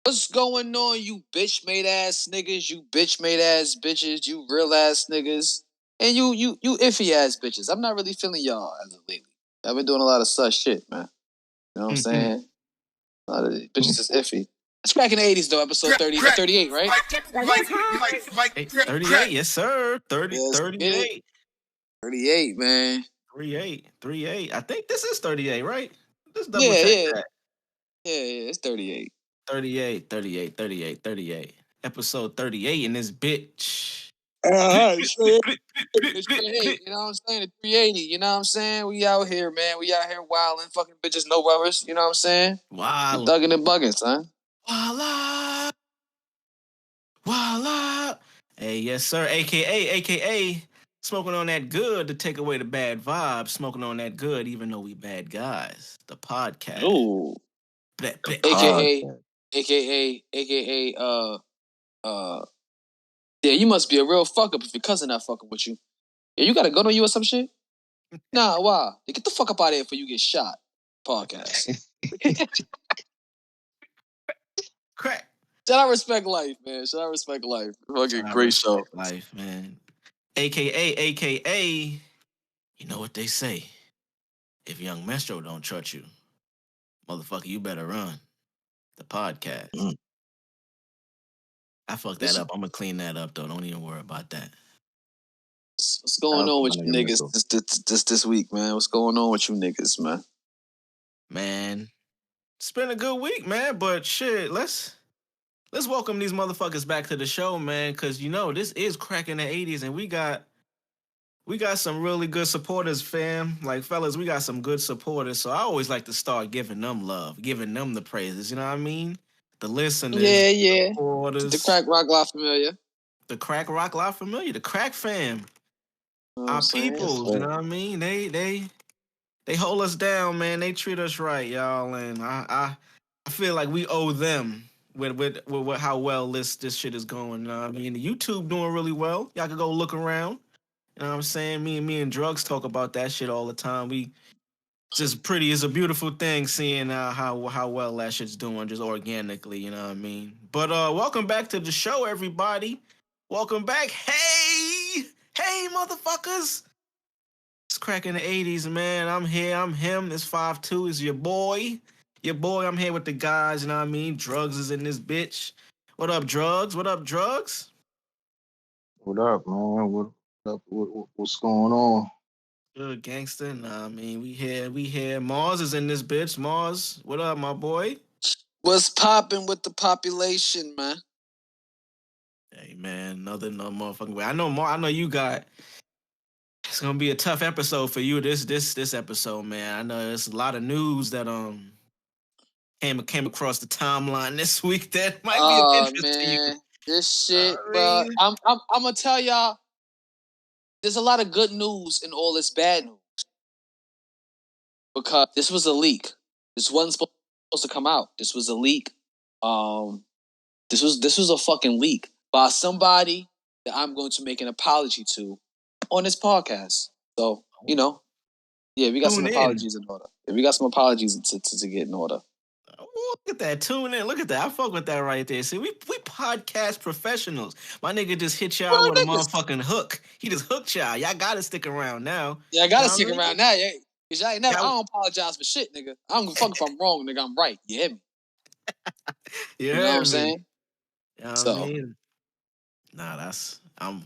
What's going on, you bitch made ass niggas, you bitch made ass bitches, you real ass niggas, and you iffy ass bitches? I'm not really feeling y'all as of lately. I've been doing a lot of such shit, man. You know what I'm saying? A lot of bitches is iffy. It's back in the 80s though, episode 38, right? 38, yes sir. 38. 38, man. 38. I think this is 38, right? Let's double Yeah, check yeah. that. Yeah, it's 38. 38. Episode 38 in this bitch. You know what I'm saying? 380, you know what I'm saying? We out here, man. We out here wilding, fucking bitches, no rubbers, you know what I'm saying? Wow. Thugging and bugging, son. Voila. Hey, yes, sir. AKA, smoking on that good to take away the bad vibes. Smoking on that good, even though we bad guys. The podcast. Ooh. AKA, yeah, you must be a real fuck up if your cousin not fucking with you. Yeah, you got a gun on you or some shit? Nah, why? Yeah, get the fuck up out of here before you get shot. Podcast. Crack. Should I respect life, man? Should I respect life? Fucking great show. Life, man. AKA, you know what they say. If Young Metro don't trust you, motherfucker, you better run. The podcast. I fucked that up. I'm gonna clean that up though. Don't even worry about that. What's going on with you niggas this week, man? What's going on with you niggas, man? Man, it's been a good week, man. But shit, let's welcome these motherfuckers back to the show, man. Cause you know this is cracking the 80s, and we got some really good supporters, fam. Like fellas, we got some good supporters. So I always like to start giving them love, giving them the praises. You know what I mean? The listeners, yeah. the supporters, the Crack Rock La Familia. The Crack Rock La Familia, the Crack fam. Our peoples, you know what I mean? They hold us down, man. They treat us right, y'all, and I feel like we owe them with how well this shit is going. I mean, the YouTube doing really well. Y'all can go look around. You know what I'm saying? Me and Drvgz talk about that shit all the time. It's a beautiful thing seeing how well that shit's doing just organically. You know what I mean? But welcome back to the show, everybody. Welcome back. Hey, motherfuckers. It's cracking the 80s, man. I'm here. I'm him. It's 5'2". It's your boy. I'm here with the guys, you know what I mean? Drvgz is in this bitch. What up, Drvgz? What up, Drvgz? What up, man? What up? What's going on? Good gangster. Nah, I mean, we here. Marz is in this bitch. Marz, what up, my boy? What's popping with the population, man? Hey, man, no motherfucking way. I know you got. It's gonna be a tough episode for you. This episode, man. I know there's a lot of news that came across the timeline this week that might be of interest to you. This shit, bro. I'm gonna tell y'all. There's a lot of good news in all this bad news because this was a leak. This wasn't supposed to come out. This was a leak. This was a fucking leak by somebody that I'm going to make an apology to on this podcast. So, you know, yeah, we got some apologies in order. Yeah, we got some apologies to get in order. Look at that. Tune in. Look at that. I fuck with that right there. See, we podcast professionals. My nigga just hit y'all with a motherfucking hook. He just hooked y'all. Y'all gotta stick around now. Yeah, I gotta stick around now. Yeah. Cause y'all ain't never, I don't apologize for shit, nigga. I don't give a fuck if I'm wrong, nigga. I'm right. You hear me? You know what I'm saying? You know what I mean? Nah, I'm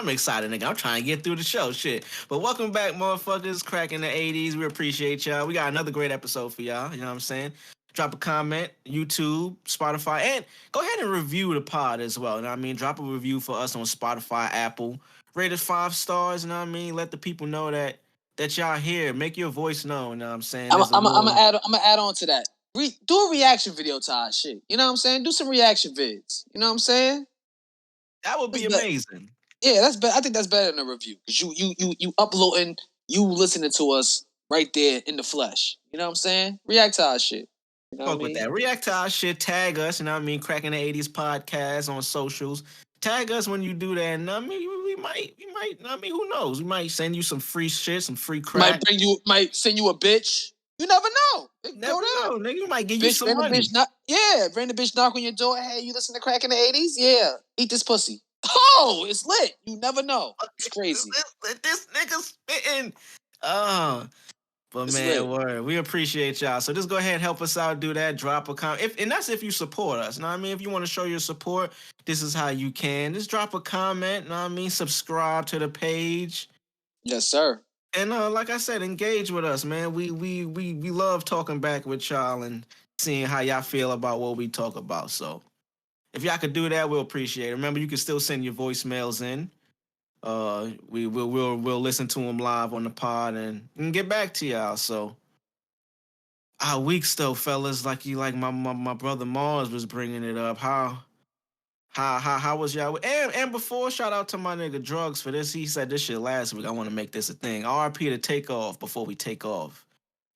excited, nigga. I'm trying to get through the show, shit. But welcome back, motherfuckers. Cracking the 80s. We appreciate y'all. We got another great episode for y'all. You know what I'm saying? Drop a comment, YouTube, Spotify, and go ahead and review the pod as well. You know what I mean? Drop a review for us on Spotify, Apple. Rate us 5 stars, you know what I mean? Let the people know that y'all here. Make your voice known, you know what I'm saying? I'm gonna add on to that. Do a reaction video to our shit. You know what I'm saying? Do some reaction vids. You know what I'm saying? That would be amazing. Yeah, that's better. I think that's better than a review. Because you uploading, you listening to us right there in the flesh. You know what I'm saying? React to our shit. You know Fuck with that. React to our shit. Tag us, you know what I mean? Cracking the 80s podcast on socials. Tag us when you do that. And I mean, we might, I mean, who knows? We might send you some free shit, some free crap. Might send you a bitch. You never know. never know, nigga. You might give you Bitch, some money. Random bitch knock on your door. Hey, you listen to crack in the 80s? Yeah. Eat this pussy. Oh, it's lit. You never know. It's crazy. This nigga spitting. But It's man, lit. word. We appreciate y'all. So just go ahead and help us out. Do that. Drop a comment. And that's if you support us. Know what I mean? If you want to show your support, this is how you can. Just drop a comment. Know what I mean? Subscribe to the page. Yes, sir. And like I said, engage with us, man. We love talking back with y'all and seeing how y'all feel about what we talk about. So if y'all could do that, we'll appreciate it. Remember, you can still send your voicemails in. We'll listen to them live on the pod and get back to y'all. So our weeks though, fellas, like my brother Marz was bringing it up. How was y'all? And before, shout out to my nigga Drvgz for this. He said this shit last week. I want to make this a thing. RP to take off before we take off.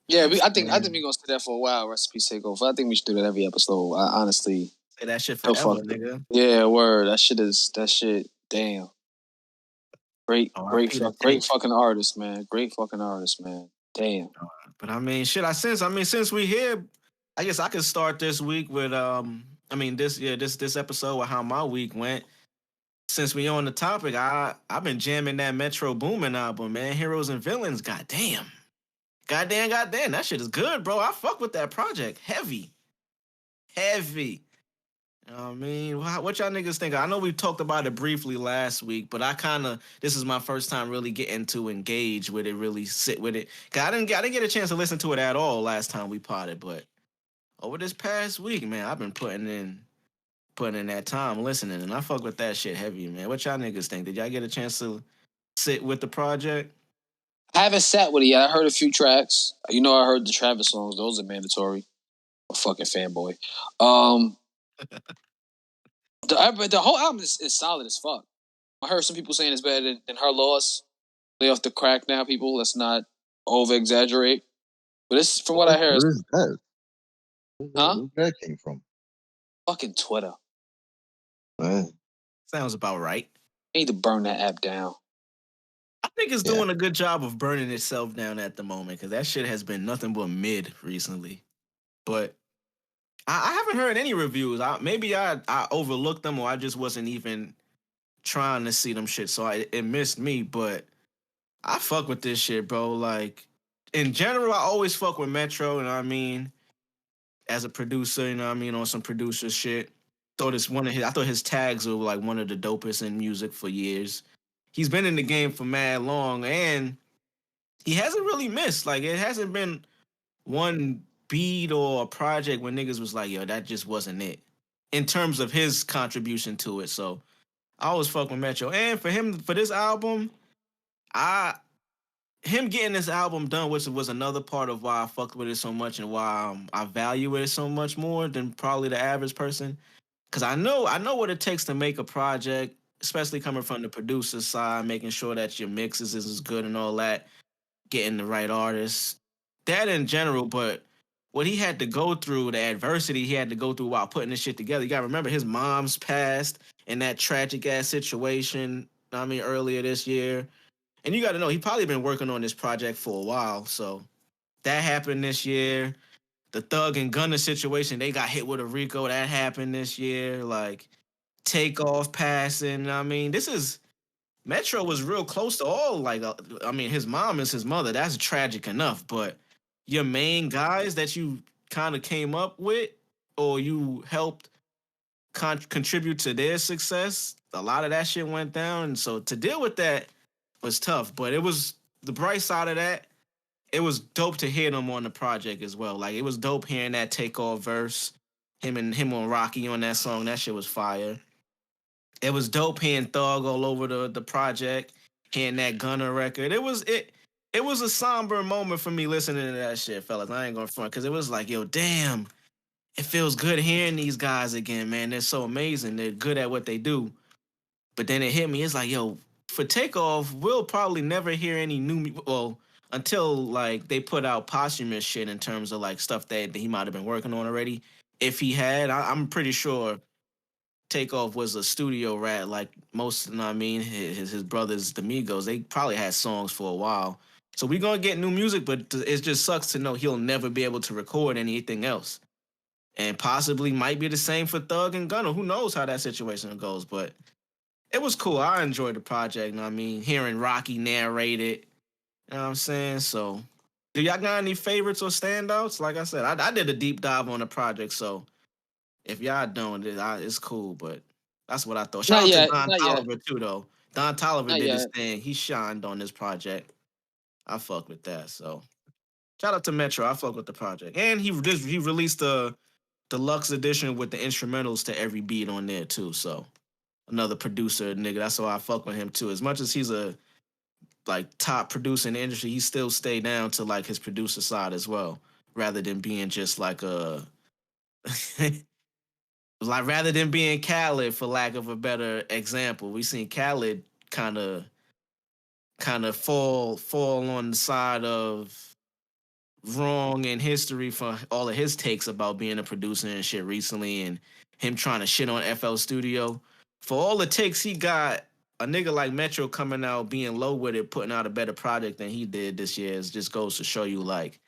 Yeah, I think we're gonna stay there for a while. Recipe takeover. I think we should do that every episode. I honestly say that shit forever, nigga. Yeah, word. That shit. Damn. Great fucking artist, man. Great fucking artist, man. Damn. But I mean, shit. Since we here, I guess I could start this week with this episode with how my week went. Since we on the topic, I've been jamming that Metro Boomin album, man. Heroes and Villains. Goddamn. That shit is good, bro. I fuck with that project. Heavy. You know what I mean? What y'all niggas think? I know we talked about it briefly last week, but this is my first time really getting to engage with it, really sit with it. Cause I didn't get a chance to listen to it at all last time we potted, but over this past week, man, I've been putting in that time listening, and I fuck with that shit heavy, man. What y'all niggas think? Did y'all get a chance to sit with the project? I haven't sat with it yet. I heard a few tracks. I heard the Travis songs. Those are mandatory. I'm a fucking fanboy. The whole album is solid as fuck. I heard some people saying it's better than Her Loss. Lay off the crack now, people. Let's not over exaggerate. But it's from what I hear. Where is that? Huh? Where that came from? Fucking Twitter. Man. Sounds about right. Need to burn that app down. I think it's doing a good job of burning itself down at the moment because that shit has been nothing but mid recently. But I haven't heard any reviews. Maybe I overlooked them or I just wasn't even trying to see them shit, so it missed me. But I fuck with this shit, bro. Like in general, I always fuck with Metro. You know what I mean? As a producer, you know what I mean, on some producer shit. I thought his tags were like one of the dopest in music for years. He's been in the game for mad long, and he hasn't really missed. Like it hasn't been one beat or a project where niggas was like, yo, that just wasn't it. In terms of his contribution to it. So I always fuck with Metro. And for this album, him getting this album done, which was another part of why I fucked with it so much and why I value it so much more than probably the average person. Cause I know what it takes to make a project, especially coming from the producer side, making sure that your mixes is good and all that, getting the right artists, that in general. But what he had to go through, the adversity he had to go through while putting this shit together. You gotta remember his mom's passed in that tragic ass situation. Earlier this year, and you got to know he probably been working on this project for a while. So that happened this year. The Thug and Gunner situation, they got hit with a RICO. That happened this year. Like Takeoff passing. Metro was real close to all. Like, his mom is his mother. That's tragic enough. But your main guys that you kind of came up with or you helped contribute to their success, a lot of that shit went down. And so to deal with that was tough. But it was the bright side of that. It was dope to hear them on the project as well. Like it was dope hearing that Takeoff verse, him on Rocky on that song. That shit was fire. It was dope hearing Thug all over the project, hearing that Gunner record. It was a somber moment for me listening to that shit, fellas. I ain't gonna front because it was like, yo, damn, it feels good hearing these guys again, man. They're so amazing. They're good at what they do. But then it hit me. It's like, yo, for Takeoff, we'll probably never hear any until like they put out posthumous shit in terms of like stuff that he might have been working on already. If he had, I'm pretty sure Takeoff was a studio rat like most, his brothers, the Migos. They probably had songs for a while. So we're gonna get new music, but it just sucks to know he'll never be able to record anything else. And possibly might be the same for Thug and Gunner. Who knows how that situation goes? But it was cool. I enjoyed the project. You know what I mean? Hearing Rocky narrate it. You know what I'm saying? So, do y'all got any favorites or standouts? Like I said, I did a deep dive on the project. So, if y'all don't, it's cool. But that's what I thought. Shout Not out to yet. Don Not yet. Toliver, too, though. Don Toliver Not did his yet. thing. He shined on this project. I fuck with that. So, shout out to Metro. I fuck with the project. And he released a deluxe edition with the instrumentals to every beat on there, too. So, another producer, nigga. That's why I fuck with him, too. As much as he's a like top producer in the industry, he still stay down to like his producer side as well, rather than being just like a like rather than being Khaled, for lack of a better example. We seen Khaled kind of fall on the side of wrong in history for all of his takes about being a producer and shit recently, and him trying to shit on FL Studio. For all the takes he got, a nigga like Metro coming out being low with it, putting out a better project than he did this year, is just goes to show you, like,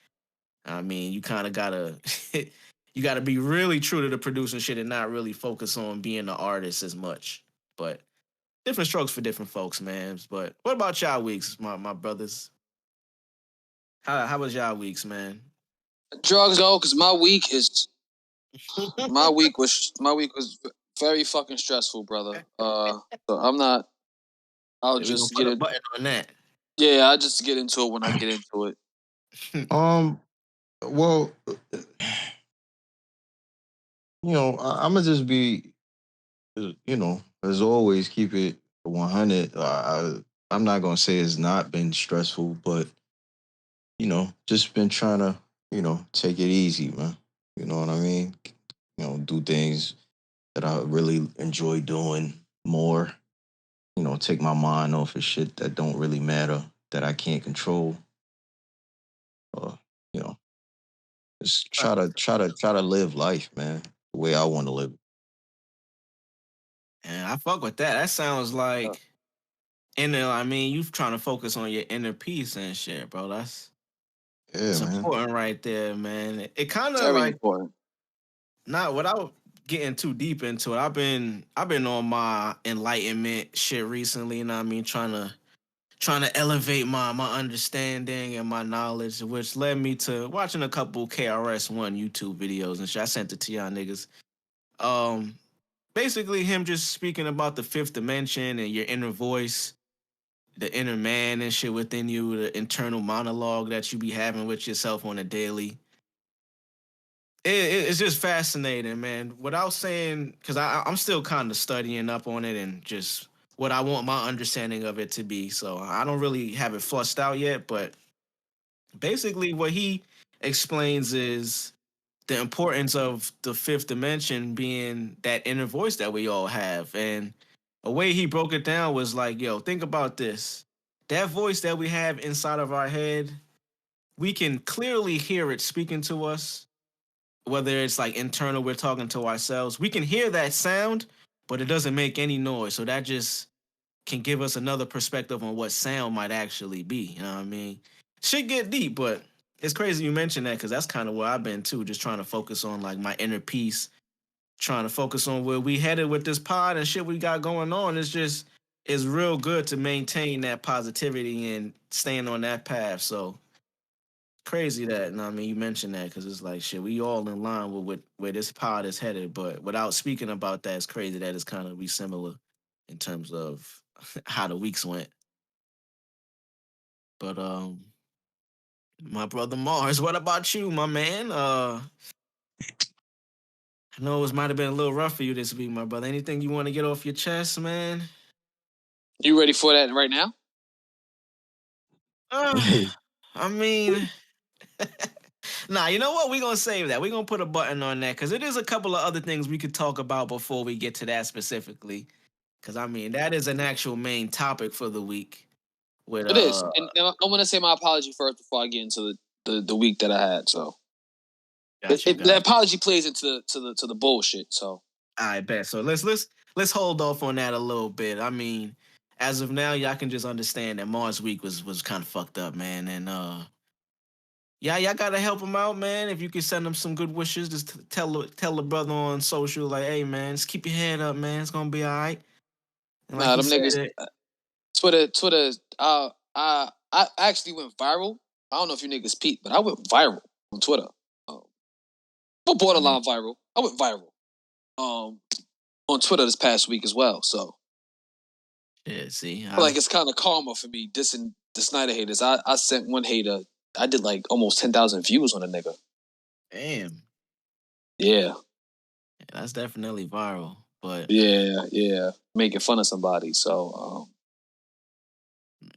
I mean, you kind of gotta you gotta be really true to the producing shit and not really focus on being an artist as much. But different strokes for different folks, man. But what about y'all weeks, my brothers? How was y'all weeks, man? Drugs though, because my week was very fucking stressful, brother. So I'm not. I'll We gonna just put get a it. button on that. Yeah, I'll just get into it when I get into it. Well, I'm gonna just be, as always, keep it 100. I'm not gonna say it's not been stressful, but just been trying to, take it easy, man. You know what I mean? Do things that I really enjoy doing more. Take my mind off of shit that don't really matter, that I can't control. You know, just try to live life, man, the way I want to live. And I fuck with that. That sounds like inner. I mean, you trying to focus on your inner peace and shit, bro. That's Yeah, man. important right there, man. It kind of Very like important. not without getting too deep into it. I've been on my enlightenment shit recently. You know what I mean? Trying to elevate my understanding and my knowledge, which led me to watching a couple KRS-One YouTube videos and shit. I sent it to y'all niggas. Um, Basically him just speaking about the fifth dimension and your inner voice, the inner man and shit within you, the internal monologue that you be having with yourself on a daily. It's just fascinating, man. Without saying, because I'm still kind of studying up on it and just what I want my understanding of it to be. So I don't really have it flushed out yet, but basically what he explains is the importance of the fifth dimension being that inner voice that we all have. And a way he broke it down was like, yo, think about this. That voice that we have inside of our head, we can clearly hear it speaking to us, whether it's like internal, we're talking to ourselves. We can hear that sound, but it doesn't make any noise. So that just can give us another perspective on what sound might actually be. You know what I mean? Shit get deep, but it's crazy you mentioned that because that's kind of where I've been too, just trying to focus on like my inner peace, trying to focus on where we headed with this pod and shit we got going on. It's real good to maintain that positivity and staying on that path. So crazy that, you know what I mean, you mentioned that because it's like shit, we all in line with where this pod is headed. But without speaking about that, it's crazy that it's kind of be similar in terms of how the weeks went. But my brother Marz, what about you, my man? I know it might have been a little rough for you this week, my brother. Anything you want to get off your chest, man? You ready for that right now? I mean, nah, you know what? We're going to save that. We're going to put a button on that because it is a couple of other things we could talk about before we get to that specifically. Because, I mean, that is an actual main topic for the week. With, It is. And I want to say my apology first before I get into the week that I had. So the apology plays into the bullshit. So I bet. So let's hold off on that a little bit. I mean, as of now, y'all can just understand that Marz week was kind of fucked up, man. And yeah, y'all gotta help him out, man. If you can send him some good wishes, just tell the brother on social, like, hey, man, just keep your head up, man. It's gonna be all right. And like Nah, he them said, niggas. Twitter. I actually went viral. I don't know if you niggas peep, but I went viral on Twitter. But borderline viral. I went viral. On Twitter this past week as well. So yeah, see, like it's kind of karma for me dissing the Snyder haters. I sent one hater. I did like almost 10,000 views on a nigga. damn, Yeah, that's definitely viral. But yeah, making fun of somebody. So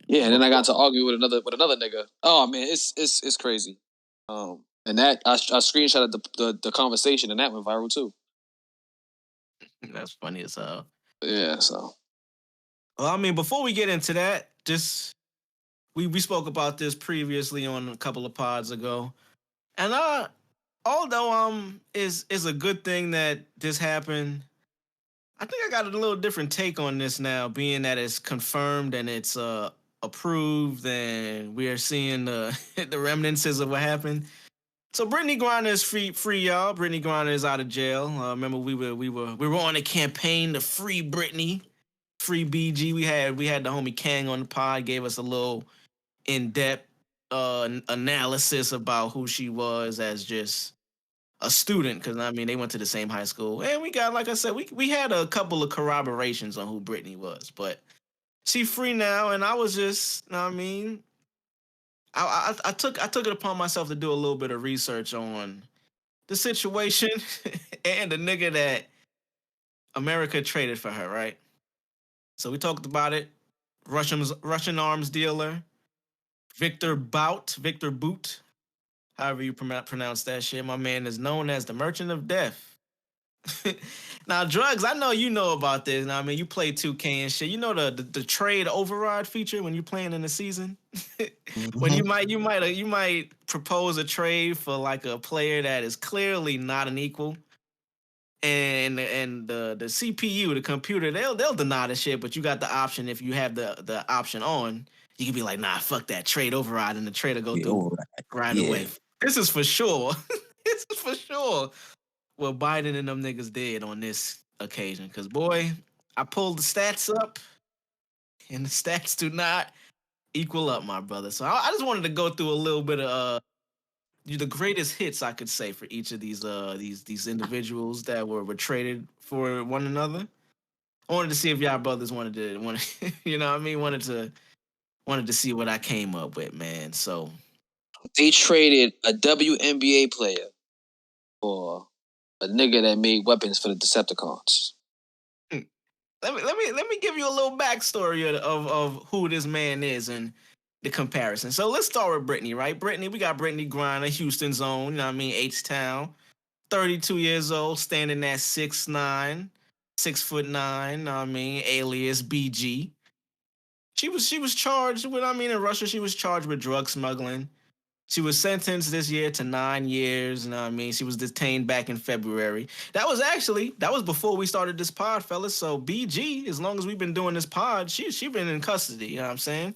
yeah, and then I got to argue with another nigga. Oh man, it's crazy. And that I screenshotted the conversation, and that went viral too. that's funny as hell. Yeah, so. Well, I mean, before we get into that, just we spoke about this previously on a couple of pods ago, and although is a good thing that this happened, I think I got a little different take on this now, being that it's confirmed and it's approved, and we are seeing the the remnants of what happened. So Britney Griner is free, y'all. Britney Griner is out of jail. Remember, we were on a campaign to free Britney, free BG. We had the homie Kang on the pod, gave us a little in-depth analysis about who she was as just a student, because I mean they went to the same high school, and we got, like I said, we had a couple of corroborations on who Britney was, but she free now, and I was just, you know what I mean, I took it upon myself to do a little bit of research on the situation and the nigga that America traded for her, right? So we talked about it. Russian arms dealer Victor Boot, however you pronounce that shit. My man is known as the Merchant of Death. Now, Drvgz, I know you know about this. Now, I mean, you play 2K and shit. You know the trade override feature when you're playing in the season, when you might propose a trade for like a player that is clearly not an equal, and the CPU, the computer, they'll deny the shit, but you got the option. If you have the option on, you can be like, nah, fuck that, trade override, and the trader go through right away. This is for sure. This is for sure what Biden and them niggas did on this occasion. Because, boy, I pulled the stats up, and the stats do not equal up, my brother. So I just wanted to go through a little bit of the greatest hits, I could say, for each of these individuals that were traded for one another. I wanted to see if y'all brothers wanted you know what I mean, wanted to see what I came up with, man. So They traded a WNBA player for a nigga that made weapons for the Decepticons. Let me give you a little backstory of who this man is and the comparison. So let's start with Britney, right? We got Britney Griner, Houston's own, you know what I mean, H-Town, 32 years old, standing at 6'9", 6'9", you know what I mean, alias BG. She was charged with, I mean, in Russia, she was charged with drug smuggling. She was sentenced this year to 9 years, you know what I mean? She was detained back in February. That was before we started this pod, fellas. So BG, as long as we've been doing this pod, she been in custody, you know what I'm saying?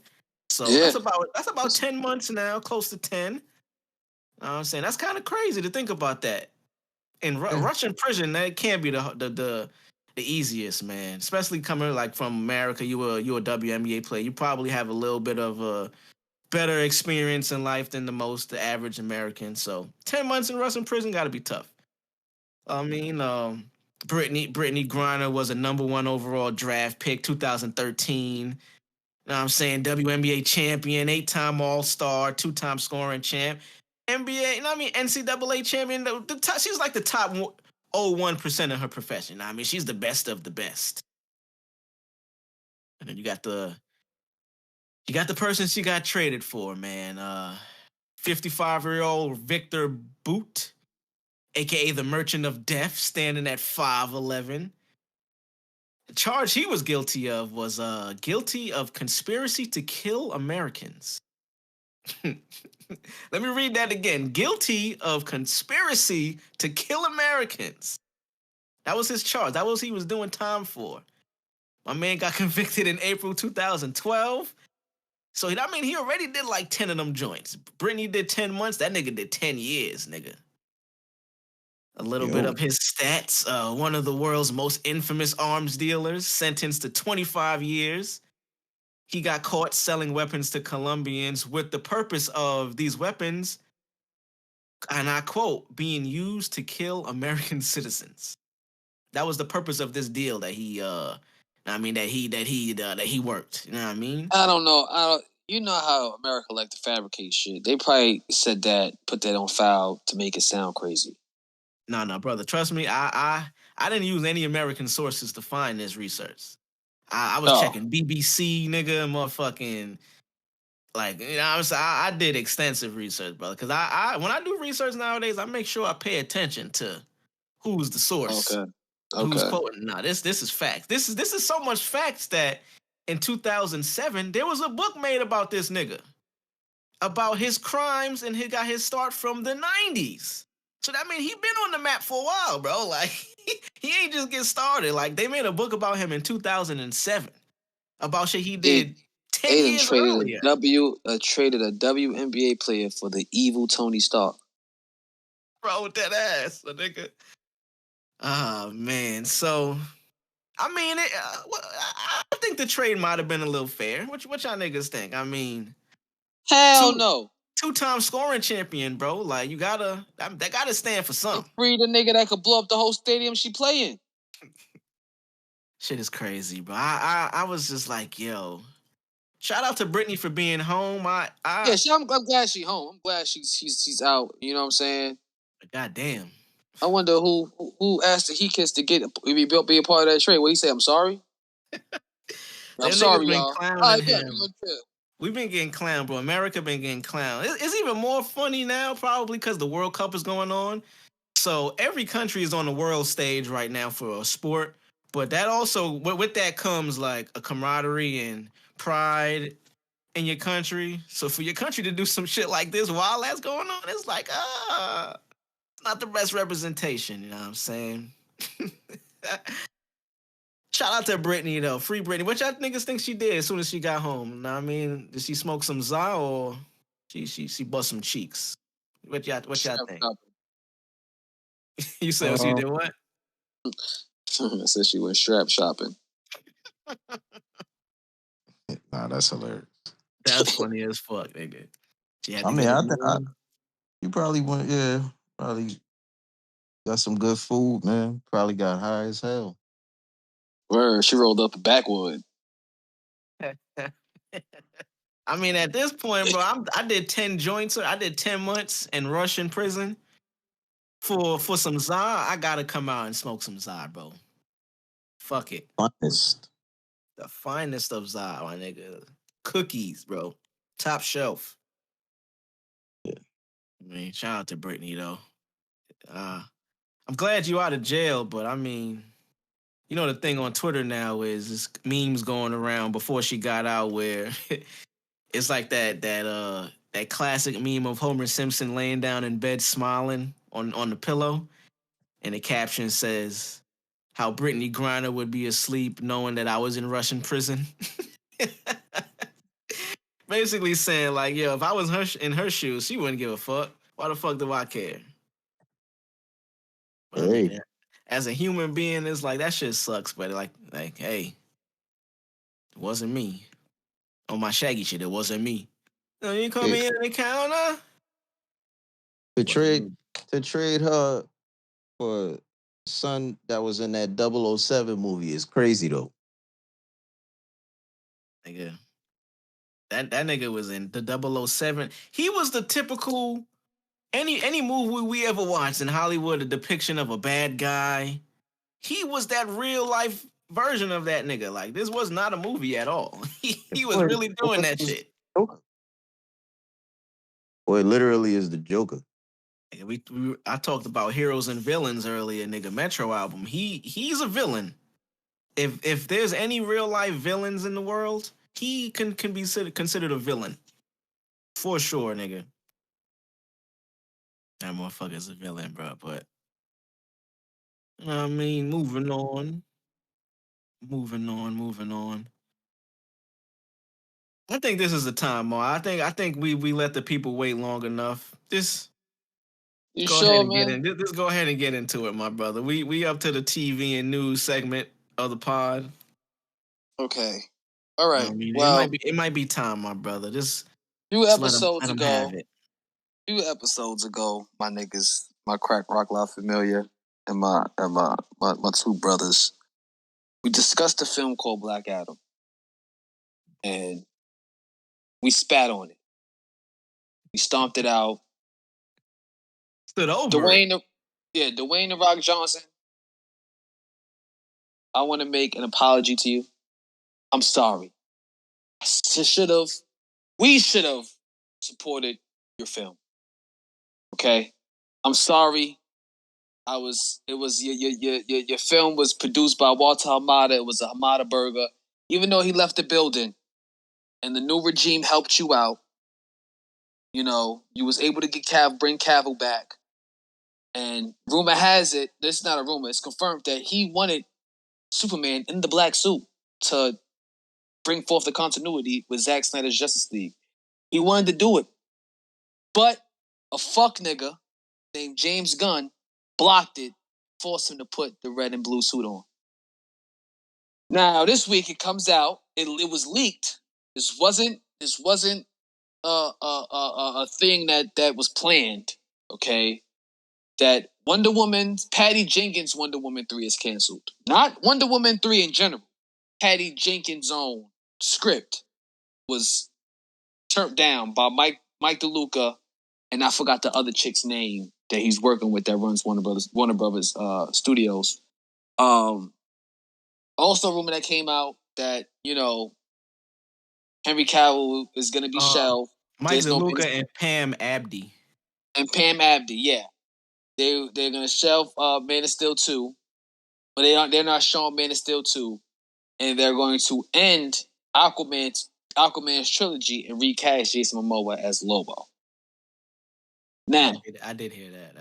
So Yeah. that's about 10 months now, close to 10. You know what I'm saying? That's kind of crazy to think about that. In Russian prison, that can't be the easiest, man. Especially coming like from America, you a WNBA player. You probably have a little bit of a better experience in life than the average American. So 10 months in Russian prison got to be tough. I mean, Britney Griner was a number 1 overall draft pick, 2013. You know what I'm saying? WNBA champion, 8-time All-Star, 2-time scoring champ. NBA, you know what I mean? NCAA champion. She was like the top 0.01% of her profession. I mean, she's the best of the best. And then you got the person she got traded for, man. 55-year-old Victor Boot, a.k.a. the Merchant of Death, standing at 5'11". The charge he was guilty of was guilty of conspiracy to kill Americans. Let me read that again. Guilty of conspiracy to kill Americans. That was his charge. That was what he was doing time for. My man got convicted in April 2012. So, I mean, he already did like 10 of them joints. Britney did 10 months. That nigga did 10 years, nigga. A little bit Yo, of his stats. One of the world's most infamous arms dealers, sentenced to 25 years. He got caught selling weapons to Colombians with the purpose of these weapons, and I quote, being used to kill American citizens. That was the purpose of this deal that he worked. You know what I mean? I don't know. You know how America like to fabricate shit. They probably said that, put that on file to make it sound crazy. No, brother. Trust me, I didn't use any American sources to find this research. I was checking BBC, nigga, motherfucking, like, you know what I'm saying? I did extensive research, brother. Because I when I do research nowadays, I make sure I pay attention to who's the source, Okay. who's Okay. quoting. Nah, this is facts. This is so much facts that in 2007 there was a book made about this nigga, about his crimes, and he got his start from the 90s. So that means he been on the map for a while, bro. Like he ain't just get started. Like they made a book about him in 2007 about shit he Yeah, did 10 Aiden years earlier. traded a WNBA player for the evil Tony Stark. Bro, with that ass, a nigga. Oh man. So I mean, I think the trade might have been a little fair. What y'all niggas think? I mean, Hell two no. two-time scoring champion, bro. Like you gotta that gotta stand for They something. freed a nigga that could blow up the whole stadium she playing. Shit is crazy, bro. I was just like, yo. Shout out to Britney for being home. Yeah, I'm glad she home. I'm glad she's out. You know what I'm saying? Goddamn. I wonder who asked the He Kiss to be a part of that trade. What he say? I'm sorry. I'm Them niggas sorry, been y'all. All clowning right, yeah, him. we gonna chill. We've been getting clowned, bro. America been getting clowned. It's even more funny now, probably because the World Cup is going on. So every country is on the world stage right now for a sport. But that also, with that comes like a camaraderie and pride in your country. So for your country to do some shit like this while that's going on, it's like, not the best representation. You know what I'm saying? Shout out to Britney though, free Britney. What y'all niggas think she did as soon as she got home? Know what I mean, did she smoke some za or she bust some cheeks? What y'all think? You said she uh, did what? I said she went strap shopping. nah, that's hilarious. That's funny as fuck, nigga. She had I to mean, go to I the think moon. you probably went, yeah, probably got some good food, man. Probably got high as hell. Word, she rolled up a backwood. I mean, at this point, bro, I did 10 joints. I did 10 months in Russian prison for some za. I gotta come out and smoke some za, bro. Fuck it. Honest. The finest of za, my nigga. Cookies, bro. Top shelf. Yeah. I mean, shout out to Britney though. I'm glad you out of jail, but I mean, you know the thing on Twitter now is this memes going around before she got out where it's like that classic meme of Homer Simpson laying down in bed smiling on the pillow, and the caption says how Brittany Griner would be asleep knowing that I was in Russian prison. Basically saying like, yo, if I was in her shoes, she wouldn't give a fuck. Why the fuck do I care? I Hey, mean, as a human being, it's like that shit sucks. But hey, it wasn't me. On my shaggy shit, it wasn't me. No, you come yeah. in the counter. To Wasn't trade me, to trade her for son that was in that 007 movie is crazy though. nigga. That nigga was in the 007. He was the typical any movie we ever watched in Hollywood, a depiction of a bad guy. He was that real life version of that nigga. Like this was not a movie at all. He was Boy, really doing that is shit. the Joker. Boy, literally is the Joker. I talked about heroes and villains earlier, nigga. Metro album. He's a villain. If there's any real life villains in the world, he can be considered a villain for sure, nigga. That motherfucker's a villain, bro. But I mean, moving on. moving on. I think this is the time, Mar. I think we let the people wait long enough. You Go ahead sure, and get man? in. Just go ahead and get into it, my brother. We up to the TV and news segment of the pod. Okay. All You know right. what I mean, Well, it might be time, my brother. few Just episodes let them have ago, it. my niggas, my crack rock la familiar, and my two brothers, we discussed a film called Black Adam, and we spat on it. We stomped it out. Stood over it. Dwayne the Rock Johnson. I want to make an apology to you. I'm sorry. We should have supported your film. Okay, I'm sorry. Your film was produced by Walter Hamada. It was a Hamada burger. Even though he left the building and the new regime helped you out, you was able to bring Cavill back. And rumor has it, this is not a rumor, it's confirmed that he wanted Superman in the black suit to bring forth the continuity with Zack Snyder's Justice League. He wanted to do it. But a fuck nigga named James Gunn blocked it, forced him to put the red and blue suit on. Now this week it comes out. It was leaked. This wasn't a thing that was planned. Okay, that Wonder Woman, Patty Jenkins' Wonder Woman 3 is canceled. Not Wonder Woman 3 in general. Patty Jenkins' own script was turned down by Mike DeLuca, and I forgot the other chick's name that he's working with that runs Warner Brothers Studios. Also, rumor that came out that Henry Cavill is going to be shelved. Mike There's no DeLuca and Pam Abdi. Yeah, they're going to shelve Man of Steel 2, but they're not showing Man of Steel 2, and they're going to end Aquaman's trilogy and recast Jason Momoa as Lobo. Now, I did hear that.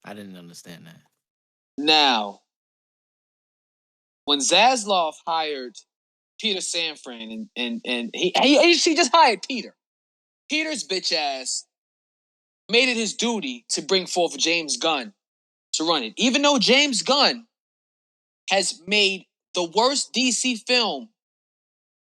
I didn't understand that. Now, when Zaslav hired Peter Safran and he just hired Peter. Peter's bitch ass made it his duty to bring forth James Gunn to run it. Even though James Gunn has made the worst DC film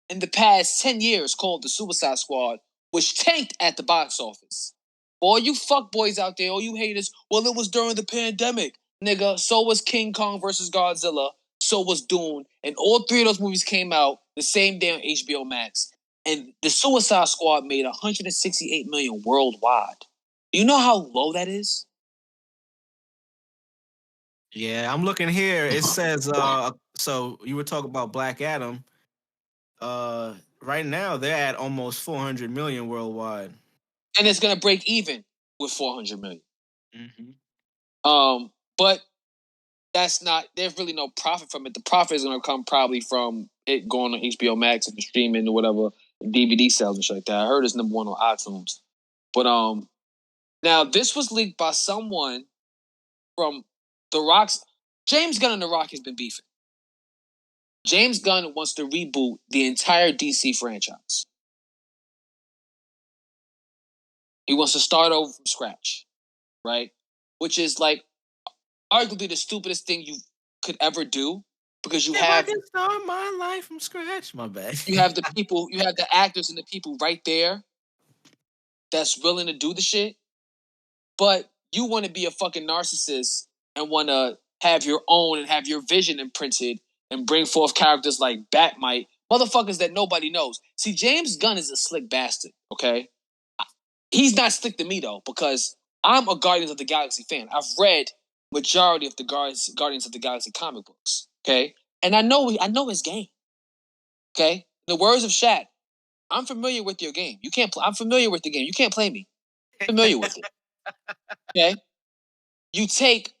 in the past 10 years called The Suicide Squad, which tanked at the box office. For all you fuckboys out there, all you haters, well, it was during the pandemic. Nigga, so was King Kong versus Godzilla, so was Dune, and all three of those movies came out the same day on HBO Max. And The Suicide Squad made $168 million worldwide. Do you know how low that is? Yeah, I'm looking here. It says so you were talking about Black Adam. Right now they're at almost 400 million worldwide. And it's gonna break even with 400 million. Mm-hmm. But that's not. There's really no profit from it. The profit is gonna come probably from it going on HBO Max and the streaming or whatever, DVD sales and shit like that. I heard it's number one on iTunes. But now this was leaked by someone from The Rock's. James Gunn and The Rock has been beefing. James Gunn wants to reboot the entire DC franchise. He wants to start over from scratch, right? Which is like arguably the stupidest thing you could ever do because If I can start my life from scratch, my bad. You have the people, you have the actors and the people right there that's willing to do the shit, but you want to be a fucking narcissist and want to have your own and have your vision imprinted and bring forth characters like Batmite, motherfuckers that nobody knows. See, James Gunn is a slick bastard, okay? He's not slick to me, though, because I'm a Guardians of the Galaxy fan. I've read majority of the Guardians of the Galaxy comic books, okay? And I know his game, okay? In the words of Shaq, I'm familiar with your game. You can't. I'm familiar with the game. You can't play me. I'm familiar with it. Okay. You take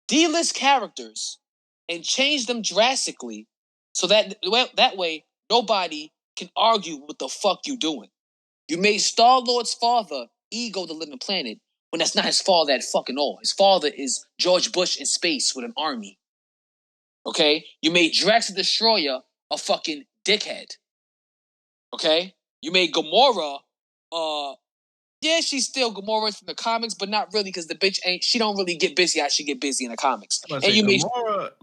D-list characters and change them drastically, so that way nobody can argue what the fuck you doing. You made Star Lord's father Ego to live in the planet when that's not his father at fucking all. His father is George Bush in space with an army. Okay? You made Drax the Destroyer a fucking dickhead. Okay? You made Gamora, yeah, she's still Gamora from the comics, but not really because the bitch she don't really get busy how she get busy in the comics. I'm about to And say, you made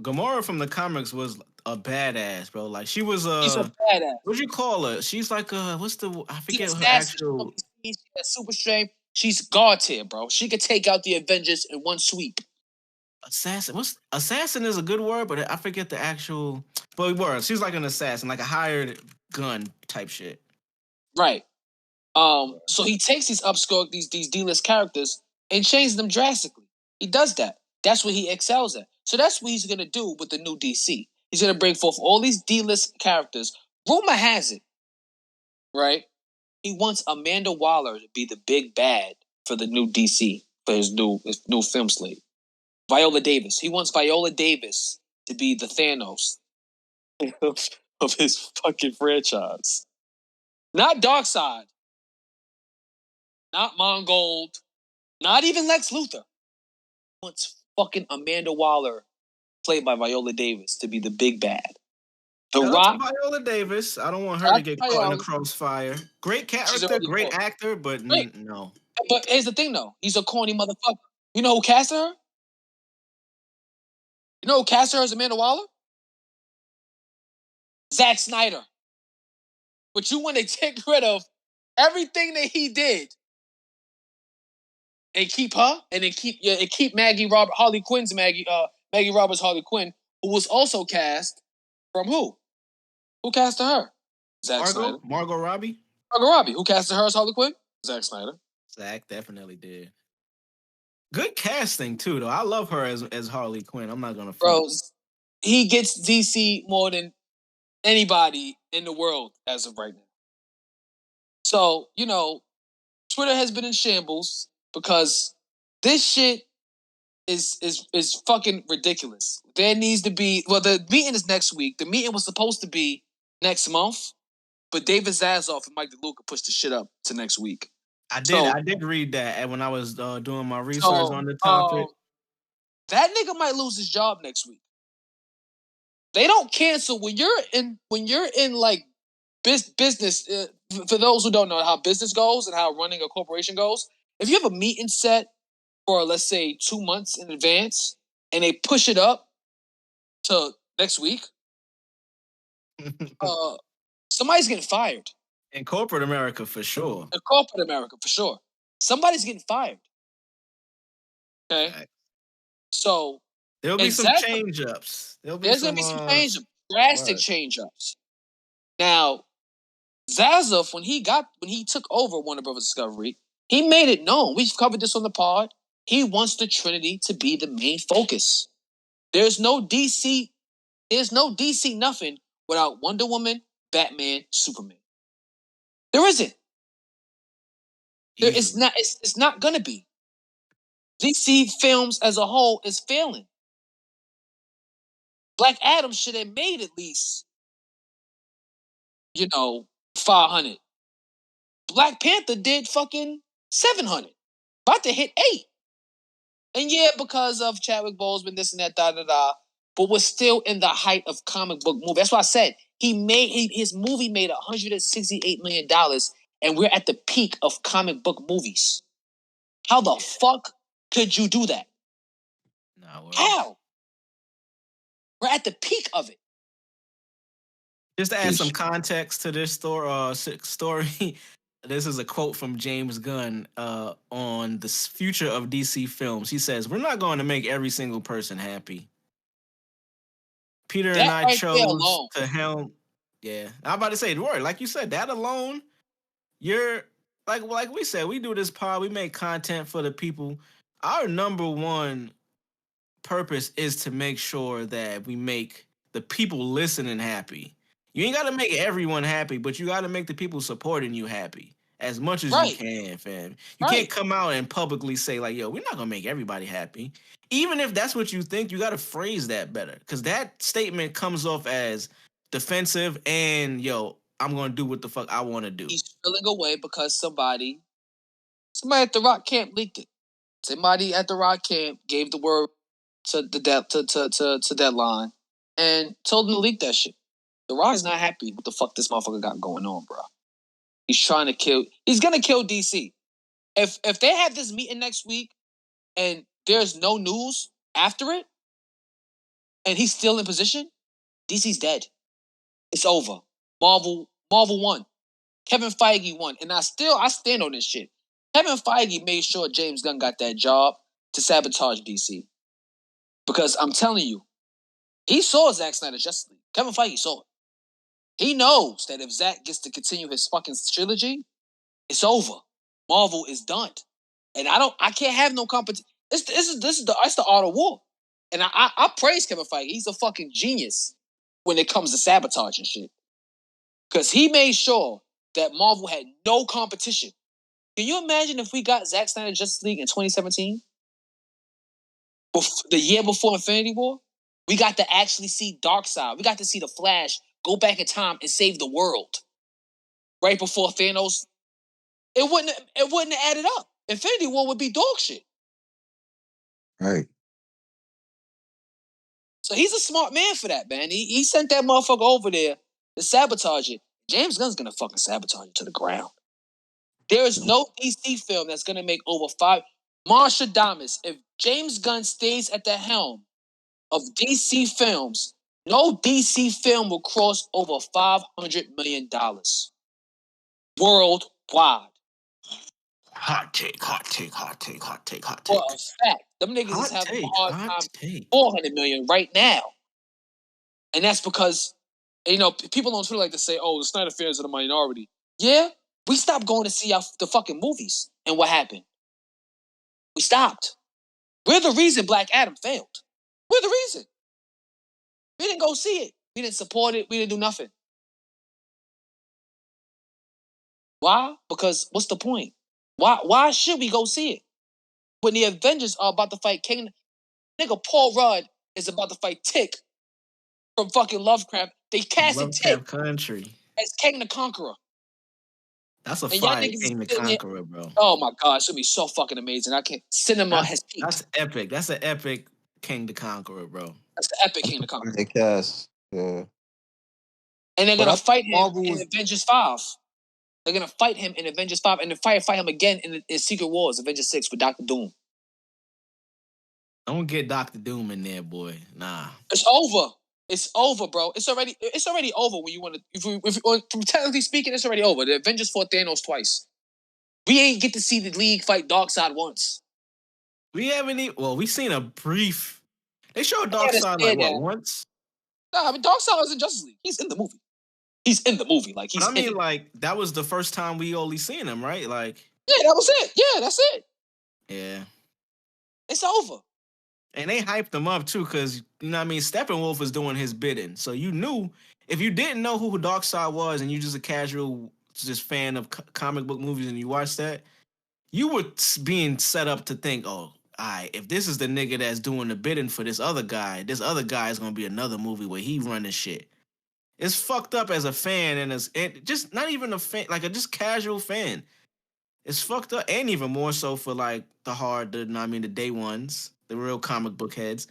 Gamora from the comics was a badass, bro. Like she was she's a badass. what'd you call her? She's like what's the I She's forget an her assassin. actual She has super strength. She's God tier, bro. She could take out the Avengers in one sweep. assassin. What's assassin is a good word, but I forget the actual. But word, she's like an assassin, like a hired gun type shit. Right. So he takes these upscale, these D-list characters and changes them drastically. He does that. That's what he excels at. So that's what he's gonna do with the new DC. He's gonna bring forth all these D-list characters. Rumor has it, right? He wants Amanda Waller to be the big bad for the new DC for his new film slate. Viola Davis. He wants Viola Davis to be the Thanos of his fucking franchise. Not Darkseid. Not Mongold. Not even Lex Luthor. He wants fucking Amanda Waller, played by Viola Davis, to be the big bad. The Shout Rock. out to Viola Davis. I don't want her to get caught in the crossfire. Great character, great actor, but no. But here's the thing, though. He's a corny motherfucker. You know who casted her? You know who casted her as Amanda Waller? Zack Snyder. But you want to get rid of everything that he did and keep her, and then keep Harley Quinn's Maggie Roberts Harley Quinn, who was also cast from who? Who casted her? Zack Snyder. Margot Robbie. Margot Robbie. Who casted her as Harley Quinn? Zack Snyder. Zack definitely did. Good casting too, though. I love her as Harley Quinn. I'm not gonna. Bro, he gets DC more than anybody in the world as of right now. So Twitter has been in shambles because this shit is fucking ridiculous. There needs to be the meeting is next week. The meeting was supposed to be next month, but David Zaslav and Mike DeLuca pushed the shit up to next week. I did read that when I was doing my research on the topic. That nigga might lose his job next week. They don't cancel when you're in like business. For those who don't know how business goes and how running a corporation goes, if you have a meeting set for let's say 2 months in advance and they push it up to next week, somebody's getting fired. In corporate America, for sure. In corporate America, for sure. Somebody's getting fired. Okay? Right. So there'll be some change-ups. There's going to be some change-ups. Drastic change-ups. Now, Zaslav, when he took over Warner Brothers Discovery, he made it known. We've covered this on the pod. He wants the Trinity to be the main focus. There's no DC nothing without Wonder Woman, Batman, Superman. There isn't. It's not gonna be. DC films as a whole is failing. Black Adam should have made at least 500. Black Panther did fucking 700. About to hit 8. And yeah, because of Chadwick Boseman, this and that, da-da-da. But we're still in the height of comic book movie. That's why I said his movie made $168 million, and we're at the peak of comic book movies. How the fuck could you do that? How? We're at the peak of it. Just to add some context to this story, this is a quote from James Gunn on the future of DC films. He says, "We're not going to make every single person happy. Peter and I chose to helm." Yeah, I'm about to say the word. Like you said, that alone, you're like we said, we do this pod, we make content for the people. Our number one purpose is to make sure that we make the people listening happy. You ain't got to make everyone happy, but you got to make the people supporting you happy as much as you can, fam. You can't come out and publicly say like, yo, we're not going to make everybody happy. Even if that's what you think, you got to phrase that better, because that statement comes off as defensive and, yo, I'm going to do what the fuck I want to do. He's spilling away because somebody at the Rock camp leaked it. Somebody at the Rock camp gave the word to the deadline, and told him to leak that shit. The Rock is not happy what the fuck this motherfucker got going on, bro. He's gonna kill DC. If they have this meeting next week and there's no news after it, and he's still in position, DC's dead. It's over. Marvel won. Kevin Feige won. And I stand on this shit. Kevin Feige made sure James Gunn got that job to sabotage DC. Because I'm telling you, he saw Zack Snyder's Justice League. Kevin Feige saw it. He knows that if Zack gets to continue his fucking trilogy, it's over. Marvel is done. And I can't have no competition. This is the art of war. And I praise Kevin Feige. He's a fucking genius when it comes to sabotage and shit. Because he made sure that Marvel had no competition. Can you imagine if we got Zack Snyder's Justice League in 2017? The year before Infinity War? We got to actually see Darkseid. We got to see the Flash go back in time and save the world. Right before Thanos. It wouldn't have added up. Infinity War would be dog shit. Right. So he's a smart man for that, man. He sent that motherfucker over there to sabotage it. James Gunn's gonna fucking sabotage it to the ground. There is no DC film that's gonna make over 5. Marzstradamus, if James Gunn stays at the helm of DC films, no DC film will cross over $500 million worldwide. Hot take. For a fact, them niggas is having a hard time. 400 million right now, and that's because people on Twitter like to say, "Oh, the Snyder fans are the minority." Yeah, we stopped going to see the fucking movies, and what happened? We stopped. We're the reason Black Adam failed. We're the reason. We didn't go see it. We didn't support it. We didn't do nothing. Why? Because what's the point? Why should we go see it? When the Avengers are about to fight King, nigga Paul Rudd is about to fight Tick from fucking Lovecraft. They casted Tick Country as King the Conqueror. That's a fight, King the Conqueror, bro. Oh my god, it's gonna be so fucking amazing. I can't. Cinema has peaked. That's epic. That's an epic King the Conqueror, bro. That's the epic King the Conqueror. They cast, yeah. And they're gonna fight him in Avengers 5. They're gonna fight him in Avengers 5, and then fight him again in Secret Wars, Avengers 6 with Dr. Doom. Don't get Dr. Doom in there, boy. Nah. It's over. It's over, bro. It's already over when you want to. If from technically speaking, it's already over. The Avengers fought Thanos twice. We ain't get to see the League fight Darkseid once. We haven't even. Well, we seen a brief. They showed Darkseid once. Nah, I mean Darkseid was in Justice League. He's in the movie. Like he's. But I mean, like that was the first time we only seen him, right? Like. Yeah, that was it. Yeah, that's it. Yeah. It's over. And they hyped him up too, because you know what I mean. Steppenwolf was doing his bidding, so you knew if you didn't know who Darkseid was, and you just a casual fan of comic book movies, and you watched that, you were being set up to think, oh, all right, if this is the nigga that's doing the bidding for this other guy is gonna be another movie where he running shit. It's fucked up as a fan, and just not even a fan, like a just casual fan. It's fucked up, and even more so for like the day ones. The real comic book heads.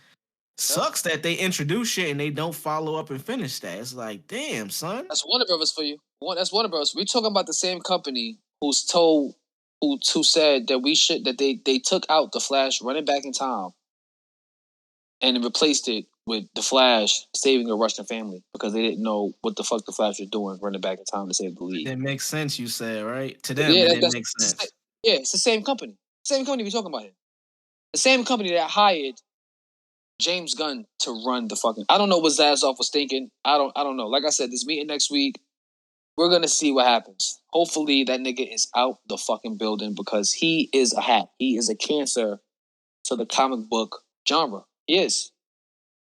Sucks that they introduce shit and they don't follow up and finish that. It's like, damn, son. That's Warner Brothers for you. That's Warner Brothers. We're talking about the same company who said that they took out the Flash running back in time and replaced it with the Flash saving a Russian family because they didn't know what the fuck the Flash was doing running back in time to save the league. It makes sense, you said, right? To them, it makes sense. Yeah, it's the same company. Same company we're talking about here. The same company that hired James Gunn to run the fucking. I don't know what Zazoff was thinking. I don't know. Like I said, this meeting next week, we're gonna see what happens. Hopefully that nigga is out the fucking building because he is a hat. He is a cancer to the comic book genre. He is.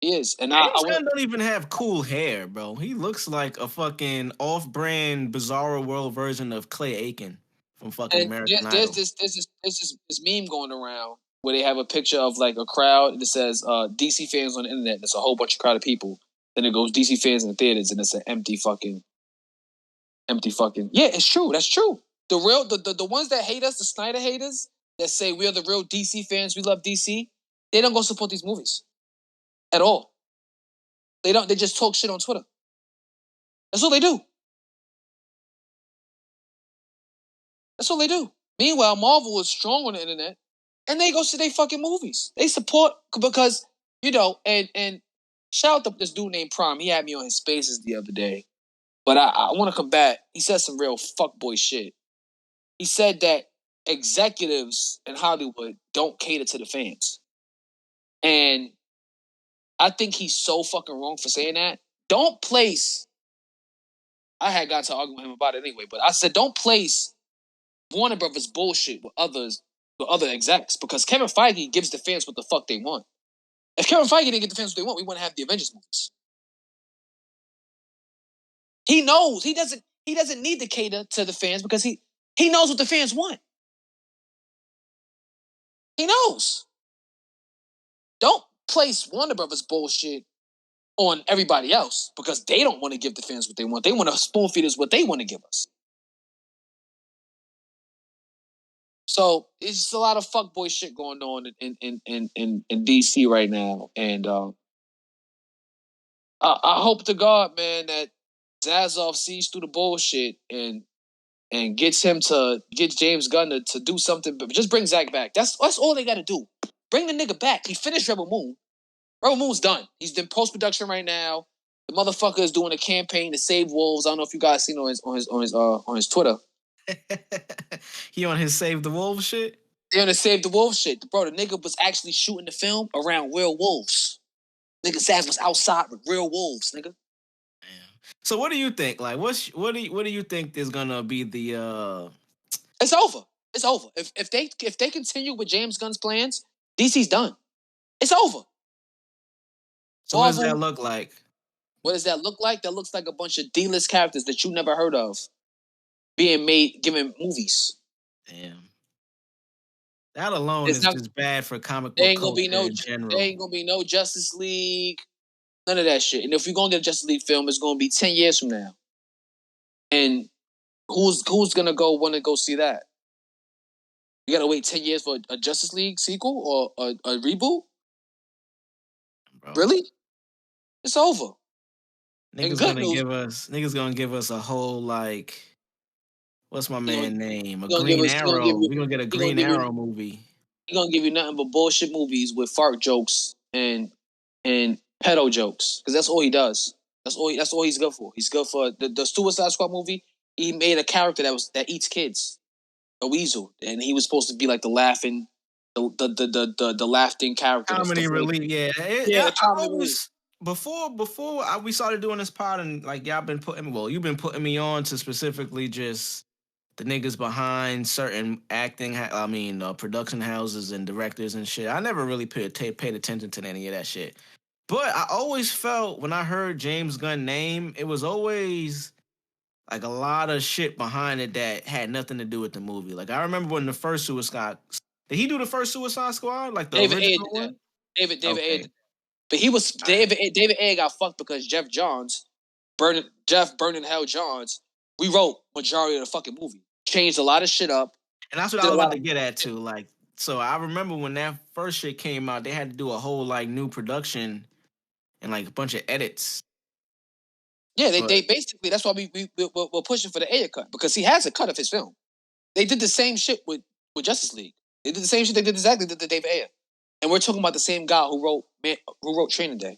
And James Gunn don't even have cool hair, bro. He looks like a fucking off-brand Bizarro World version of Clay Aiken from fucking American Idol. There's this meme going around where they have a picture of like a crowd that says DC fans on the internet. There's a whole bunch of crowd of people. Then it goes DC fans in the theaters, and it's an empty fucking. Yeah, it's true. That's true. The ones that hate us, the Snyder haters that say we're the real DC fans, we love DC. They don't go support these movies at all. They don't. They just talk shit on Twitter. That's all they do. That's all they do. Meanwhile, Marvel is strong on the internet, and they go see their fucking movies. They support because and shout out to this dude named Prime. He had me on his Spaces the other day, but I want to combat. He said some real fuckboy shit. He said that executives in Hollywood don't cater to the fans, and I think he's so fucking wrong for saying that. Don't place. I had got to argue with him about it anyway, but I said don't place Warner Brothers bullshit with other execs, because Kevin Feige gives the fans what the fuck they want. If Kevin Feige didn't get the fans what they want, we wouldn't have the Avengers movies. He knows he doesn't need to cater to the fans because he knows what the fans want. He knows. Don't place Warner Brothers bullshit on everybody else because they don't want to give the fans what they want. They want to spoon feed us what they want to give us. So it's just a lot of fuckboy shit going on in DC right now, and I hope to God, man, that Zazoff sees through the bullshit and gets James Gunn to do something, but just bring Zach back. That's all they got to do. Bring the nigga back. He finished Rebel Moon. Rebel Moon's done. He's in post production right now. The motherfucker is doing a campaign to save wolves. I don't know if you guys seen on his Twitter. He on his Save the Wolves shit? He on his Save the Wolves shit. Bro, the nigga was actually shooting the film around real wolves. Nigga Zach was outside with real wolves, nigga. So what do you think? Like, what do you think is gonna be the? It's over. It's over. If they continue with James Gunn's plans, DC's done. It's over. So what does that look like? What does that look like? That looks like a bunch of D-list characters that you never heard of being given movies. Damn. That alone is just bad for comic book culture in general. There ain't gonna be no Justice League, none of that shit. And if we're gonna get a Justice League film, it's gonna be 10 years from now. And who's gonna want to go see that? You gotta wait 10 years for a Justice League sequel or a reboot? Bro. Really? It's over. Niggas gonna give us a whole, like, what's my man name? A Green Arrow. We're gonna get a Green Arrow movie. He's gonna give you nothing but bullshit movies with fart jokes and pedo jokes. Because that's all he does. That's all he's good for. He's good for the Suicide Squad movie. He made a character that eats kids. A weasel. And he was supposed to be like the laughing character. Comedy relief, yeah. Before we started doing this pod, and like you've been putting me on to specifically just the niggas behind certain production houses and directors and shit. I never really paid attention to any of that shit. But I always felt when I heard James Gunn name, it was always like a lot of shit behind it that had nothing to do with the movie. Like I remember when the first Suicide, did he do the first Suicide Squad? Like the original one? David Ayer. But he was David Ayer got fucked because Jeff Burning Hell Johns rewrote majority of the fucking movie. Changed a lot of shit up. And that's what I was about to get at too. Like, so I remember when that first shit came out, they had to do a whole like new production and like a bunch of edits. Yeah, they basically, that's why we're pushing for the Ayer cut, because he has a cut of his film. They did the same shit with Justice League. They did the same shit they did exactly to David Ayer. And we're talking about the same guy who wrote Training Day.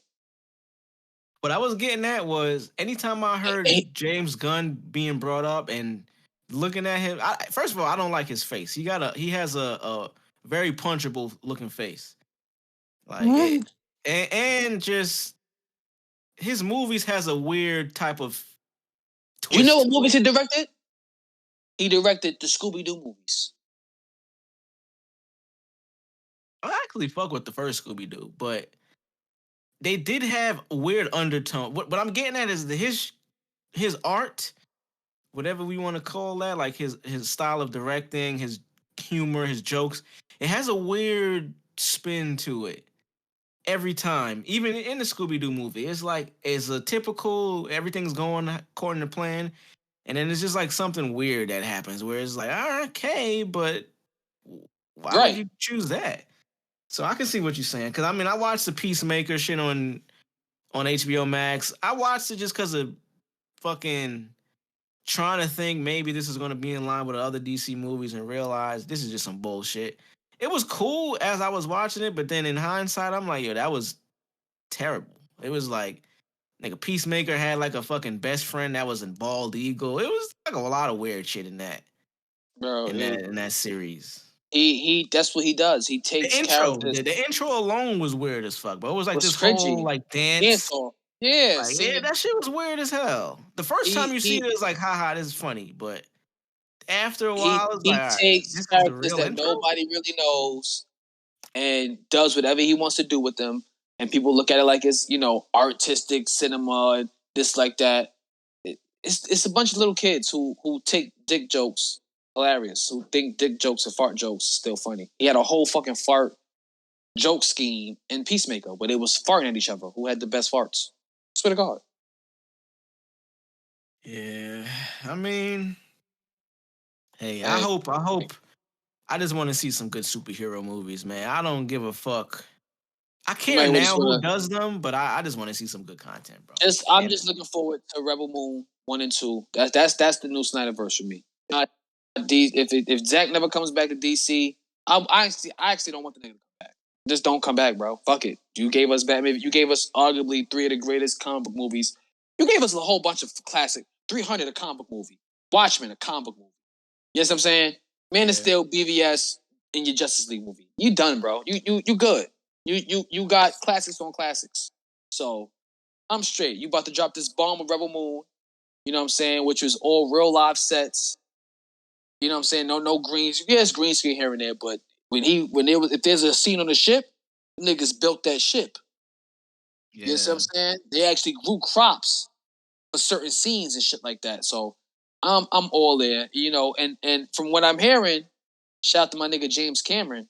What I was getting at was anytime I heard James Gunn being brought up and looking at him, first of all, I don't like his face. He has a very punchable looking face. Like and just his movies has a weird type of twist. You know what movies he directed? He directed the Scooby-Doo movies. I actually fuck with the first Scooby-Doo, but they did have a weird undertone. What I'm getting at is his art, whatever we want to call that, like his style of directing, his humor, his jokes, it has a weird spin to it every time. Even in the Scooby-Doo movie, it's like it's a typical everything's going according to plan, and then it's just like something weird that happens where it's like, okay, but why would you choose that? So I can see what you're saying, because I watched the Peacemaker shit on on HBO Max. I watched it just because of fucking trying to think maybe this is going to be in line with the other DC movies and realize this is just some bullshit. It was cool as I was watching it, but then in hindsight, I'm like, yo, that was terrible. It was like, nigga, Peacemaker had like a fucking best friend that was in Bald Eagle. It was like a lot of weird shit in that, bro. in that series. He that's what he does. He takes characters. The intro alone was weird as fuck, but it was like this cringy. whole like dance. Yeah, Like, yeah, that shit was weird as hell. The first time you see it, it's like, haha, this is funny. But after a while, it's like, all right, takes this is the characters real that intro? nobody really knows and does whatever he wants to do with them. And people look at it like it's, artistic cinema and this like that. It's a bunch of little kids who take dick jokes hilarious, who think dick jokes and fart jokes is still funny. He had a whole fucking fart joke scheme in Peacemaker, but it was farting at each other. Who had the best farts? Swear to God. Yeah, I mean, hey, I hope. I just want to see some good superhero movies, man. I don't give a fuck. I care now who does them, but I just want to see some good content, bro. I'm just looking forward to Rebel Moon 1 and 2. That's the new Snyderverse for me. If Zack never comes back to DC, I actually don't want the nigga to come back. Just don't come back, bro. Fuck it. You gave us Batman. You gave us arguably 3 of the greatest comic book movies. You gave us a whole bunch of classic. 300 a comic book movie. Watchmen a comic book movie. You know what I'm saying? Man of Steel, BVS, in your Justice League movie. You done, bro. You good. You got classics on classics. So I'm straight. You about to drop this bomb of Rebel Moon. You know what I'm saying? Which was all real live sets. You know what I'm saying? No greens. Yes, green screen here and there, but if there's a scene on the ship, niggas built that ship. Yeah. You know what I'm saying? They actually grew crops for certain scenes and shit like that. So I'm all there, and from what I'm hearing, shout out to my nigga James Cameron,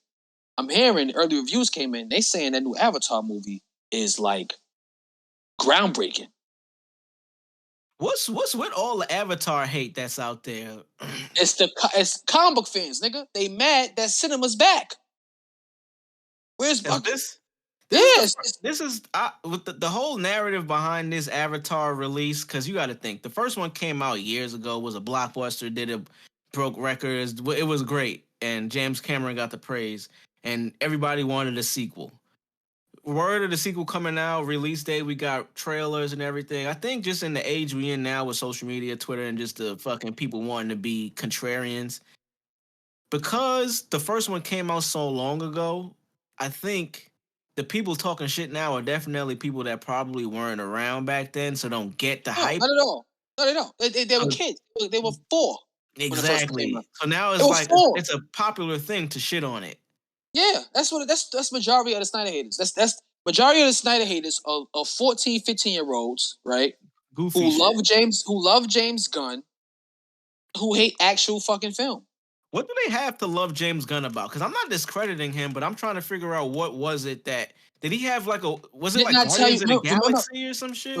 I'm hearing early reviews came in, they saying that new Avatar movie is like groundbreaking. What's with all the Avatar hate that's out there? It's comic book fans, nigga. They mad that cinema's back. Where's this? Yes, this is with the whole narrative behind this Avatar release, because you got to think the first one came out years ago, was a blockbuster, broke records, it was great, and James Cameron got the praise, and everybody wanted a sequel. Word of the sequel coming out, release date, we got trailers and everything. I think just in the age we in now with social media, Twitter, and just the fucking people wanting to be contrarians, because the first one came out so long ago, I think the people talking shit now are definitely people that probably weren't around back then, so don't get the hype. Not at all. No, they don't. They were kids. They were 4. Exactly. So now it's like it's a popular thing to shit on it. Yeah, that's majority of the Snyder haters. That's majority of the Snyder haters are 14, 15-year-olds, right? Goofy who shit. love James Gunn, who hate actual fucking film. What do they have to love James Gunn about? Because I'm not discrediting him, but I'm trying to figure out what was it that did he have like was it like Guardians of the Galaxy or some shit?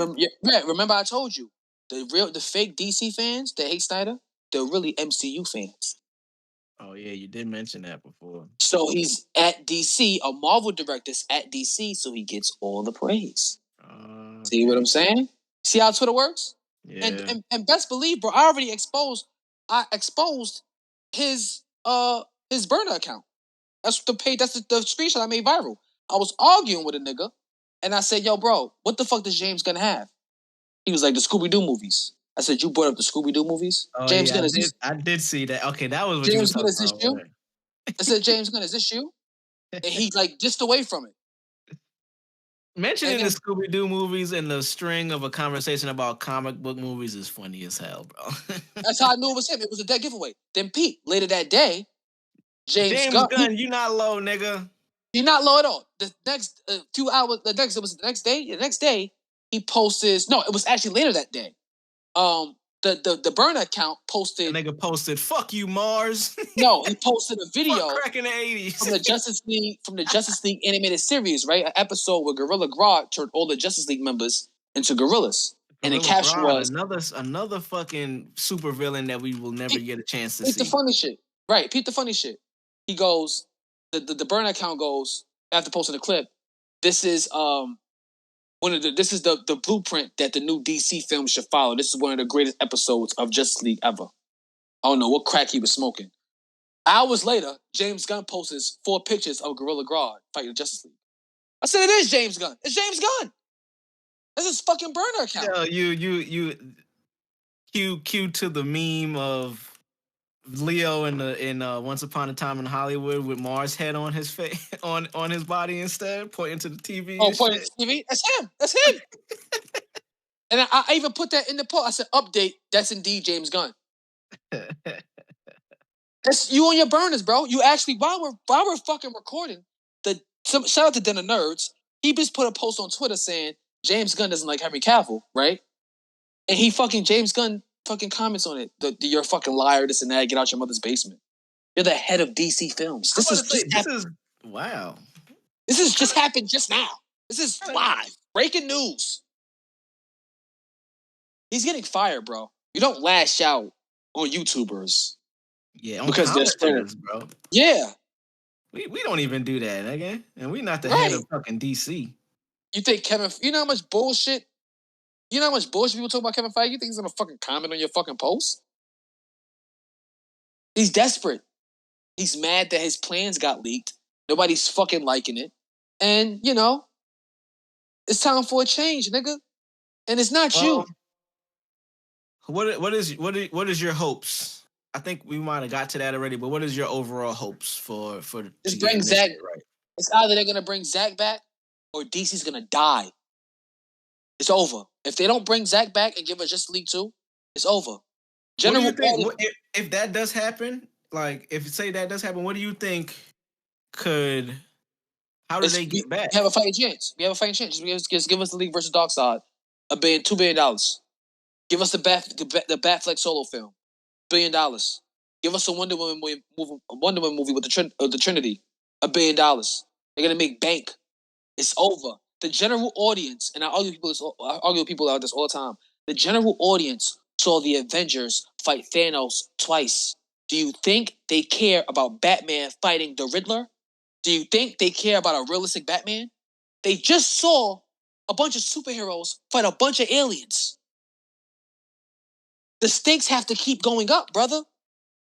Remember I told you the fake DC fans that hate Snyder, they're really MCU fans. Oh yeah, you did mention that before. So he's at DC, a Marvel director's at DC, so he gets all the praise. See what I'm saying? See how Twitter works? Yeah. And best believe, bro, I exposed his burner account. That's the page. That's the screenshot I made viral. I was arguing with a nigga, and I said, "Yo, bro, what the fuck does James Gunn have?" He was like, "The Scooby Doo movies." I said, "You brought up the Scooby Doo movies?" Oh, James Gunn, I did see that. Okay, that was what James Gunn. Is this you? I said, "James Gunn, is this you?" And he like dissed away from it. Mentioning the Scooby Doo movies and the string of a conversation about comic book movies is funny as hell, bro. That's how I knew it was him. It was a dead giveaway. Then Pete, later that day, James Gunn, you not low, nigga. You're not low at all. The next few hours, the next day, he posted. No, it was actually later that day. The burner account posted. The nigga posted, "Fuck you, Marz." No, he posted a video. Fuck crack in the 80s from the Justice League animated series, right? An episode where Gorilla Grodd turned all the Justice League members into gorillas. And the caption was another fucking super villain that we will never get a chance to see. Pete the funny shit. Right, Pete the funny shit. He goes, the burner account goes, after posting the clip, this is This is the blueprint that the new DC film should follow. This is one of the greatest episodes of Justice League ever. I don't know what crack he was smoking. Hours later, James Gunn posts 4 pictures of Gorilla Grodd fighting Justice League. I said it is James Gunn. It's James Gunn. That's his fucking burner account. You cue to the meme of Leo in Once Upon a Time in Hollywood with Marz head on his face on his body instead, pointing to the TV. Oh, pointing to the TV? That's him. That's him. And I even put that in the post. I said, update, that's indeed James Gunn. That's you on your burners, bro. You actually, while we're fucking recording, shout out to Dinner Nerds. He just put a post on Twitter saying James Gunn doesn't like Henry Cavill, right? And James Gunn fucking comments on it. You're a fucking liar, this and that, get out your mother's basement. You're the head of DC Films. Wow. This has just happened just now. This is live. Breaking news. He's getting fired, bro. You don't lash out on YouTubers. Yeah, because they're still, bro. Yeah. We don't even do that, nigga. And we not the head of fucking DC. You think you know how much bullshit people talk about Kevin Feige? You think he's gonna fucking comment on your fucking post? He's desperate. He's mad that his plans got leaked. Nobody's fucking liking it. And, it's time for a change, nigga. And it's not you. What is your hopes? I think we might have got to that already, but what is your overall hopes for just bring Zach right? It's either they're gonna bring Zach back or DC's gonna die. It's over. If they don't bring Zach back and give us Justice League 2, it's over. What do you think, if that does happen, like if say that does happen, what do you think how do they get back? We have a fighting chance. Just give us the League versus Darkseid. $2 billion. Give us the Batfleck solo film. $1 billion. Give us a Wonder Woman movie with the Trinity. $1 billion. They're gonna make bank. It's over. The general audience, and I argue with people about this all the time. The general audience saw the Avengers fight Thanos twice. Do you think they care about Batman fighting the Riddler? Do you think they care about a realistic Batman? They just saw a bunch of superheroes fight a bunch of aliens. The stakes have to keep going up, brother.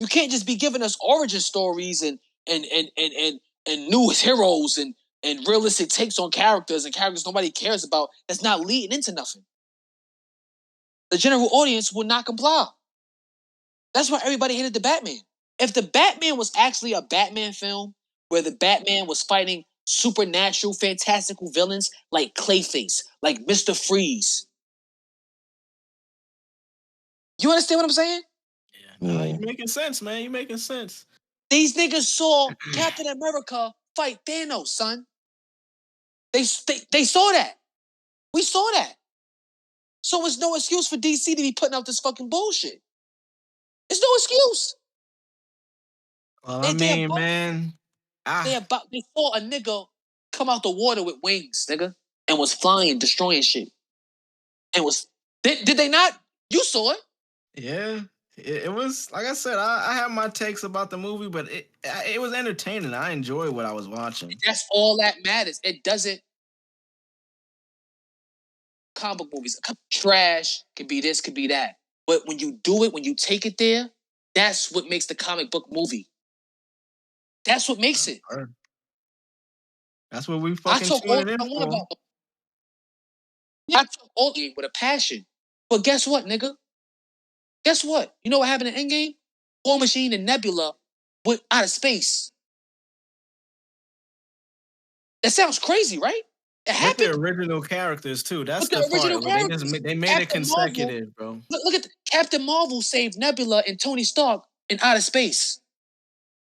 You can't just be giving us origin stories and new heroes and realistic takes on characters and characters nobody cares about that's not leading into nothing. The general audience would not comply. That's why everybody hated the Batman. If the Batman was actually a Batman film where the Batman was fighting supernatural, fantastical villains like Clayface, like Mr. Freeze. You understand what I'm saying? Yeah. You're making sense, man. You're making sense. These niggas saw Captain America fight Thanos, son. They saw that. We saw that. So it's no excuse for DC to be putting out this fucking bullshit. It's no excuse. Well, man. They saw a nigga come out the water with wings, nigga, and was flying, destroying shit. And did they not? You saw it. Yeah. It was, like I said, I have my takes about the movie, but it was entertaining. I enjoyed what I was watching. That's all that matters. It doesn't. Comic book movies, trash, could be this, could be that. But when you do it, when you take it there, that's what makes the comic book movie. That's what makes it. That's what we fucking tuning in for. I took all game with a passion. But guess what, nigga? Guess what? You know what happened in Endgame? War Machine and Nebula went out of space. That sounds crazy, right? It happened. With the original characters, too. That's the part. They made it consecutive, bro. Look at Captain Marvel saved Nebula and Tony Stark in outer space.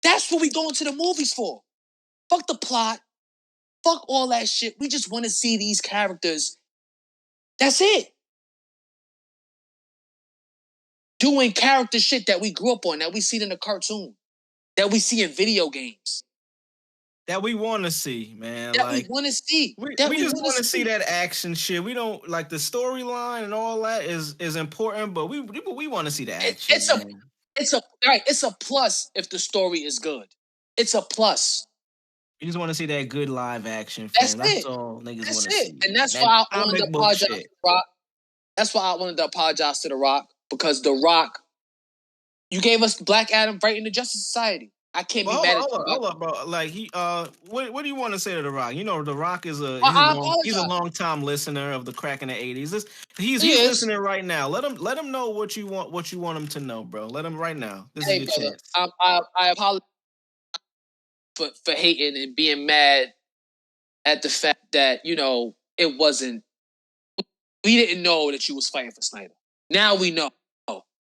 That's what we going to the movies for. Fuck the plot. Fuck all that shit. We just want to see these characters. That's it. Doing character shit that we grew up on, that we see in the cartoon, that we see in video games. That we want to see, man. That we want to see. We just want to see that action shit. We don't like the storyline and all that is important, but we want to see the action. It's a plus if the story is good. It's a plus. You just want to see that good live action, That's fam. That's it. all niggas That's want to it. see. And that's That why I wanted to comic book apologize to shit. The Rock. That's why I wanted to apologize to The Rock, because The Rock, you gave us Black Adam right in the Justice Society. I can't be mad at you. Hold up, bro. Like what do you want to say to The Rock? You know, The Rock is I he's a apologize. long time listener of the crack in the 80s. He's He is. listening right now. Let him know what you want him to know, bro. Let him right now. This is Hey, your brother, chance. I apologize for hating and being mad at the fact that, it wasn't. We didn't know that you was fighting for Snyder. Now we know.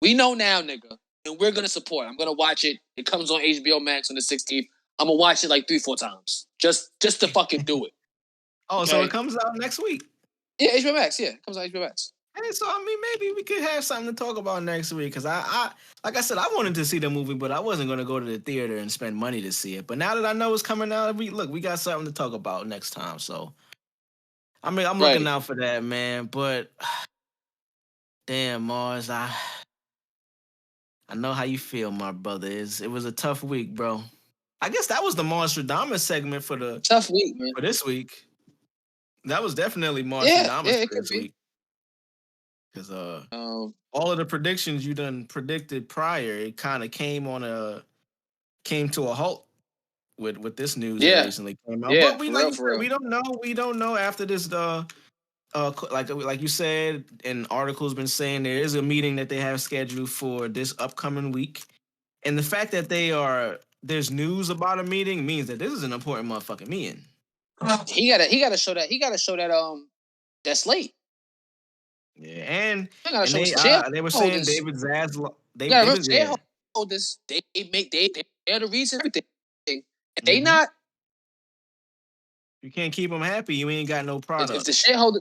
We know now, nigga, and we're gonna support. I'm gonna watch it. It comes on HBO Max on the 16th. I'm gonna watch it like 3-4 times just to fucking do it. Oh, so it comes out next week. Yeah, HBO Max. Yeah, it comes out HBO Max. Hey, so I mean, maybe we could have something to talk about next week, because I like I said, I wanted to see the movie, but I wasn't gonna go to the theater and spend money to see it. But now that I know it's coming out, we got something to talk about next time. So I mean, I'm looking out for that, man. But damn, Marz, I know how you feel, my brother. It was a tough week, bro. I guess that was the Marzstradamus segment for the tough week, man. For this week. That was definitely Marzstradamus for this week. Because all of the predictions you done predicted prior, it kind of came to a halt with this news that recently came out. Yeah, But we don't know after this like you said, an article's been saying there is a meeting that they have scheduled for this upcoming week. And the fact that there's news about a meeting means that this is an important motherfucking meeting. He gotta show that slate. Yeah, and they were saying David Zaslav. Shareholders, they're the reason for everything. And they not. You can't keep them happy. You ain't got no product. If the shareholder,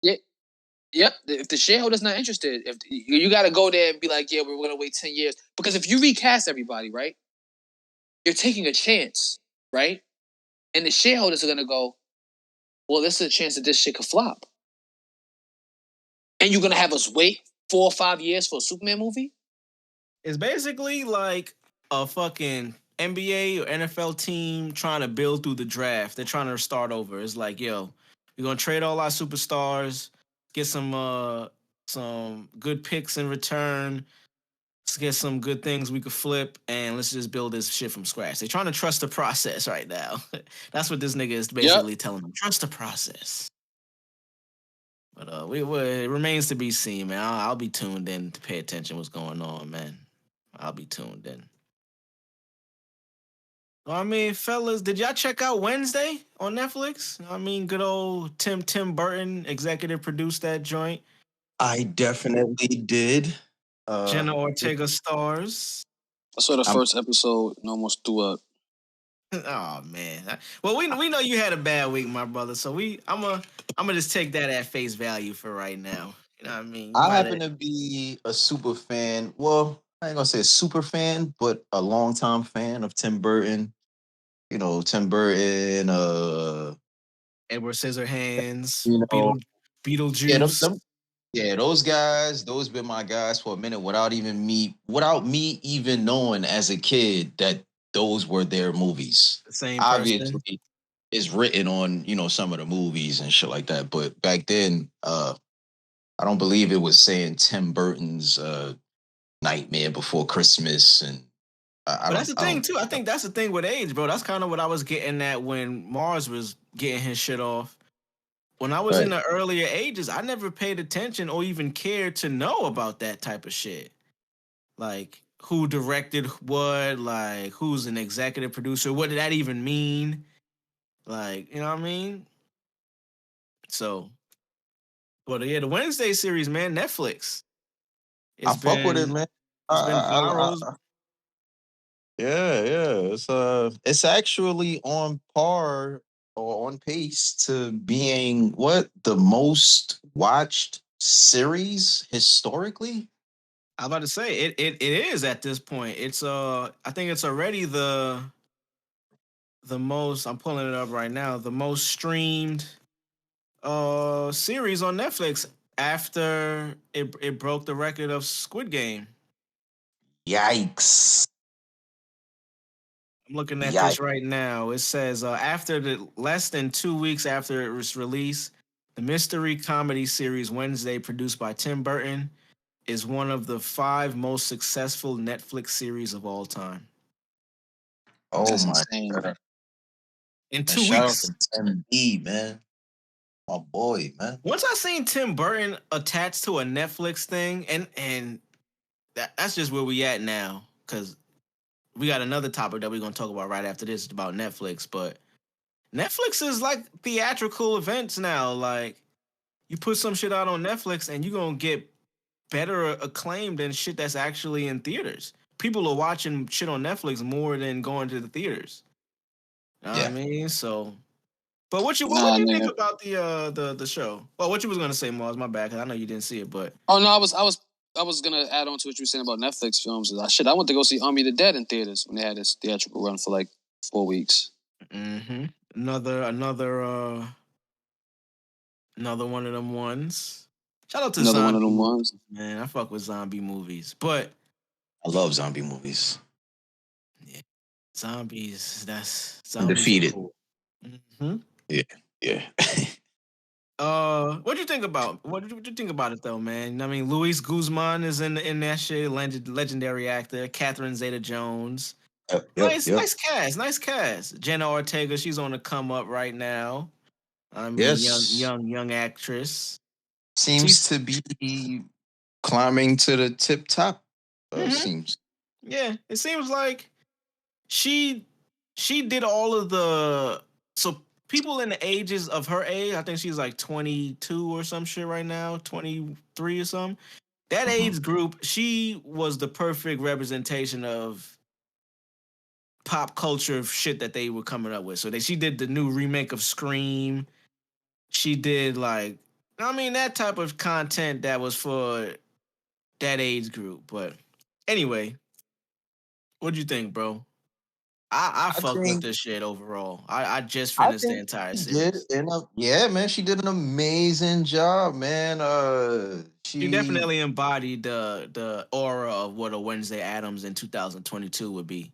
yep. If the shareholder's not interested, if you got to go there and be like, yeah, we're gonna wait 10 years, because if you recast everybody, right, you're taking a chance, right, and the shareholders are gonna go, well, this is a chance that this shit could flop, and you're gonna have us wait 4 or 5 years for a Superman movie. It's basically like a fucking NBA or NFL team trying to build through the draft. They're trying to start over. It's like, yo, we're gonna trade all our superstars, get some good picks in return, let's get some good things we could flip, and let's just build this shit from scratch. They're trying to trust the process right now. That's what this nigga is basically telling them. Trust the process. But it remains to be seen, man. I'll be tuned in to pay attention what's going on, man. I'll be tuned in. I mean, fellas, did y'all check out Wednesday on Netflix? I mean, good old Tim Burton executive produced that joint. I definitely did. Jenna Ortega stars. I saw the first episode and almost threw up. Oh man. Well, we know you had a bad week, my brother. So I'm gonna just take that at face value for right now. You know what I mean? I happen to be a super fan. Well, I ain't gonna say a super fan, but a longtime fan of Tim Burton. You know, Tim Burton, Edward Scissorhands, Beetlejuice. Yeah, those guys, those been my guys for a minute without me even knowing as a kid that those were their movies. The same Obviously, it's written on, some of the movies and shit like that. But back then, I don't believe it was saying Tim Burton's Nightmare Before Christmas. And that's the thing too. I think that's the thing with age, bro. That's kind of what I was getting at when Marz was getting his shit off. When I was in the earlier ages, I never paid attention or even cared to know about that type of shit. Like, who directed what, like, who's an executive producer, what did that even mean? Like, you know what I mean? So, but yeah, the Wednesday series, man, Netflix. I fuck with it, man. It's been viral. Yeah. It's actually on par or on pace to being the most watched series historically. I'm about to say it is at this point. It's I think it's already the most, I'm pulling it up right now, the most streamed series on Netflix after it broke the record of Squid Game. Yikes. I'm looking at this right now. It says after the less than 2 weeks after it was released, the mystery comedy series Wednesday, produced by Tim Burton, is one of the 5 most successful Netflix series of all time. Oh That's my insane. god! In And 2 shout out weeks. to Tim B, man, my boy, man. Once I seen Tim Burton attached to a Netflix thing, and that's just where we at now, because we got another topic that we're gonna talk about right after this about Netflix. But Netflix is like theatrical events now. Like, you put some shit out on Netflix and you're gonna get better acclaim than shit that's actually in theaters. People are watching shit on Netflix more than going to the theaters. You know what I mean? So, but what Nah, you think nigga. about the show? Well, what you was gonna say, Marz? My bad, cause I know you didn't see it, but Oh no, I was gonna add on to what you were saying about Netflix films. I went to go see Army of the Dead in theaters when they had this theatrical run for like 4 weeks. Another one of them ones. Shout out to Another one of zombie them movies, ones. man. I fuck with zombie movies, but I love zombie movies. yeah, zombies. That's zombies are Undefeated. cool. Mm-hmm. Yeah. What do you think about what you think about it though, man? I mean, Luis Guzman is in that shit. Legendary actor. Catherine Zeta-Jones. Nice, Yep. nice cast. Jenna Ortega, she's on the come up right now. I mean, Yes. young actress. Seems She's to be climbing to the tip top. Mhm. Seems. Yeah, it seems like she did all of the so people in the ages of her age. I think she's like 22 or some shit right now, 23 or something. That Mhm. age group, she was the perfect representation of pop culture shit that they were coming up with. So she did the new remake of Scream. She did like, I mean, that type of content that was for that age group. But anyway, what'd you think, bro? I I fucked with think this shit overall. I just I finished the think entire she did series. enough. Yeah, man, she did an amazing job, man. She She definitely embodied the aura of what a Wednesday Adams in 2022 would be.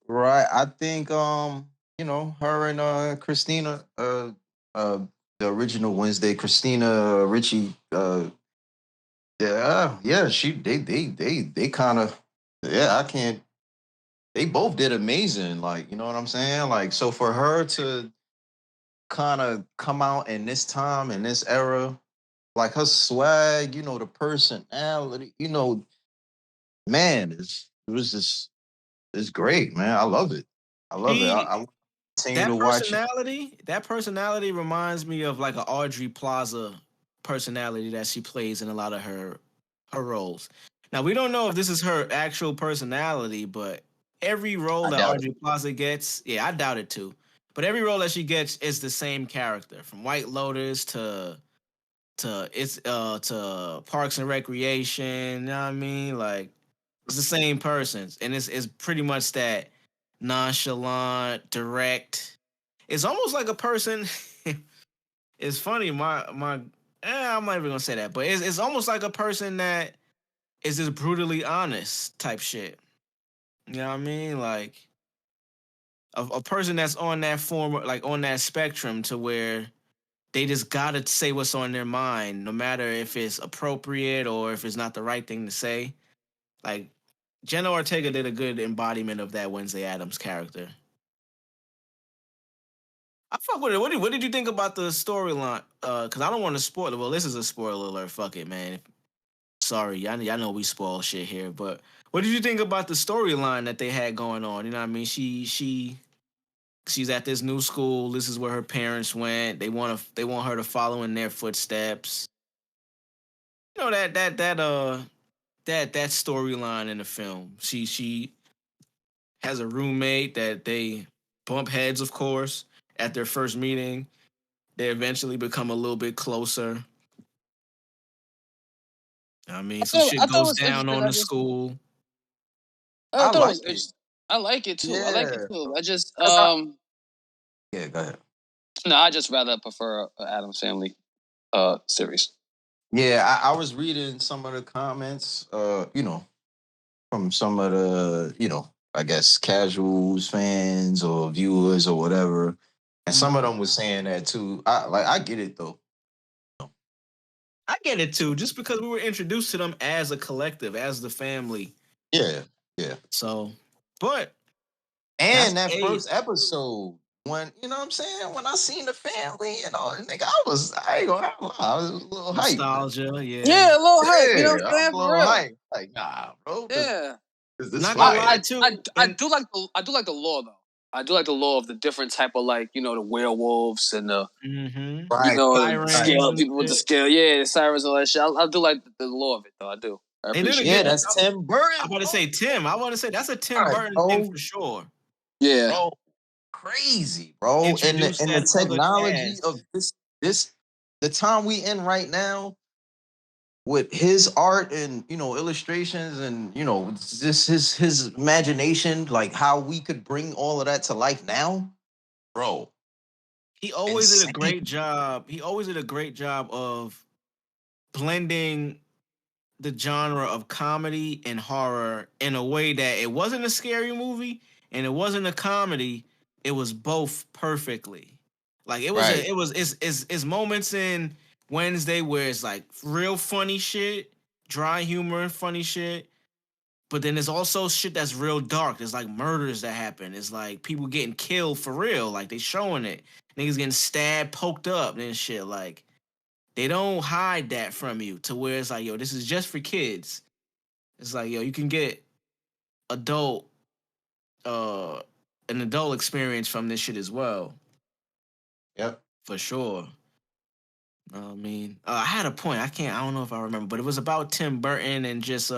right. I think her and Christina, uh, the original Wednesday, Christina Richie, yeah, they kind of, yeah, I can't. They both did amazing. Like, you know what I'm saying? Like, so for her to kind of come out in this time in this era, like her swag, the personality, man, it was just it's great, man. I love it. I love it. She I continue to watch it. that personality reminds me of like a Audrey Plaza personality that she plays in a lot of her roles. Now we don't know if this is her actual personality, but every role I that doubt it. Audrey Plaza gets, yeah, I doubt it too. But every role that she gets is the same character, from White Lotus to Parks and Recreation. You know what I mean? Like, it's the same person, and it's pretty much that nonchalant, direct. It's almost like a person. It's funny. I'm not even gonna say that, but it's almost like a person that is just brutally honest type shit. You know what I mean? Like a person that's on that form, like on that spectrum, to where they just gotta say what's on their mind, no matter if it's appropriate or if it's not the right thing to say. Like, Jenna Ortega did a good embodiment of that Wednesday Adams character. I fuck with it. What did you think about the storyline? Because I don't want to spoil it. Well, this is a spoiler alert. Fuck it, man. Sorry, y'all know we spoil shit here. But what did you think about the storyline that they had going on? You know what I mean? She's at this new school. This is where her parents went. They want her to follow in their footsteps. You know that storyline in the film. She has a roommate that they bump heads, of course, at their first meeting. They eventually become a little bit closer. I mean, some shit I thought it goes was down interesting. on the school. I I thought it like was it. interesting. I like it too. I like it Yeah. too. I just 'Cause yeah, go ahead. no, I just rather prefer a Adams Family series. Yeah, I was reading some of the comments, from some of the, I guess casuals, fans, or viewers, or whatever. And some of them was saying that too. I get it though. I get it too, just because we were introduced to them as a collective, as the family. Yeah. So, but and that first episode, when you know what I'm saying, when I seen the family and all, nigga, I ain't gonna lie, I was a little hype. Nostalgia, Yeah, a little hype. You know what I'm saying? I'm a little hype. Like, nah, bro. Yeah. This not gonna lie too. I do like the lore though. I do like the lore of the different type of like, the werewolves and the scale people with the scale. Yeah, the sirens and all that shit. I do like the lore of it though. I do. I appreciate it. That's Tim Burton. I'm about to say Tim. I want to say that's a Tim Burton thing for sure. Yeah. Bro, crazy, bro. And the technology of the time we in right now with his art and illustrations and this his imagination, like how we could bring all of that to life now, bro. He always did a great job. He always did a great job of blending the genre of comedy and horror in a way that it wasn't a scary movie and it wasn't a comedy. It was both perfectly. Like it was it's moments in Wednesday where it's like real funny shit, dry humor and funny shit. But then there's also shit that's real dark. There's like murders that happen. It's like people getting killed for real. Like they showing it. Niggas getting stabbed, poked up and shit. Like they don't hide that from you to where it's like, yo, this is just for kids. It's like, yo, you can get an adult experience from this shit as well. Yep. For sure. I mean, I had a point. I don't know if I remember, but it was about Tim Burton and just,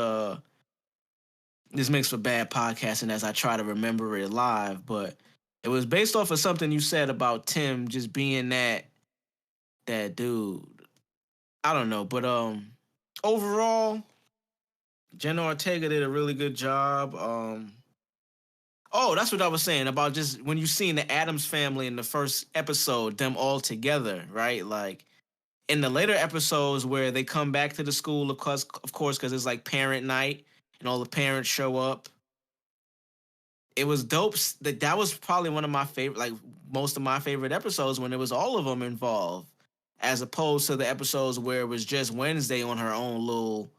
this makes for bad podcasting as I try to remember it live, but it was based off of something you said about Tim just being that dude. I don't know, but overall, Jenna Ortega did a really good job. That's what I was saying about just when you seen the Addams family in the first episode, them all together, right? Like in the later episodes where they come back to the school, of course, because it's like parent night and all the parents show up. It was dope. That was probably one of my favorite, like most of my favorite episodes when it was all of them involved, as opposed to the episodes where it was just Wednesday on her own little,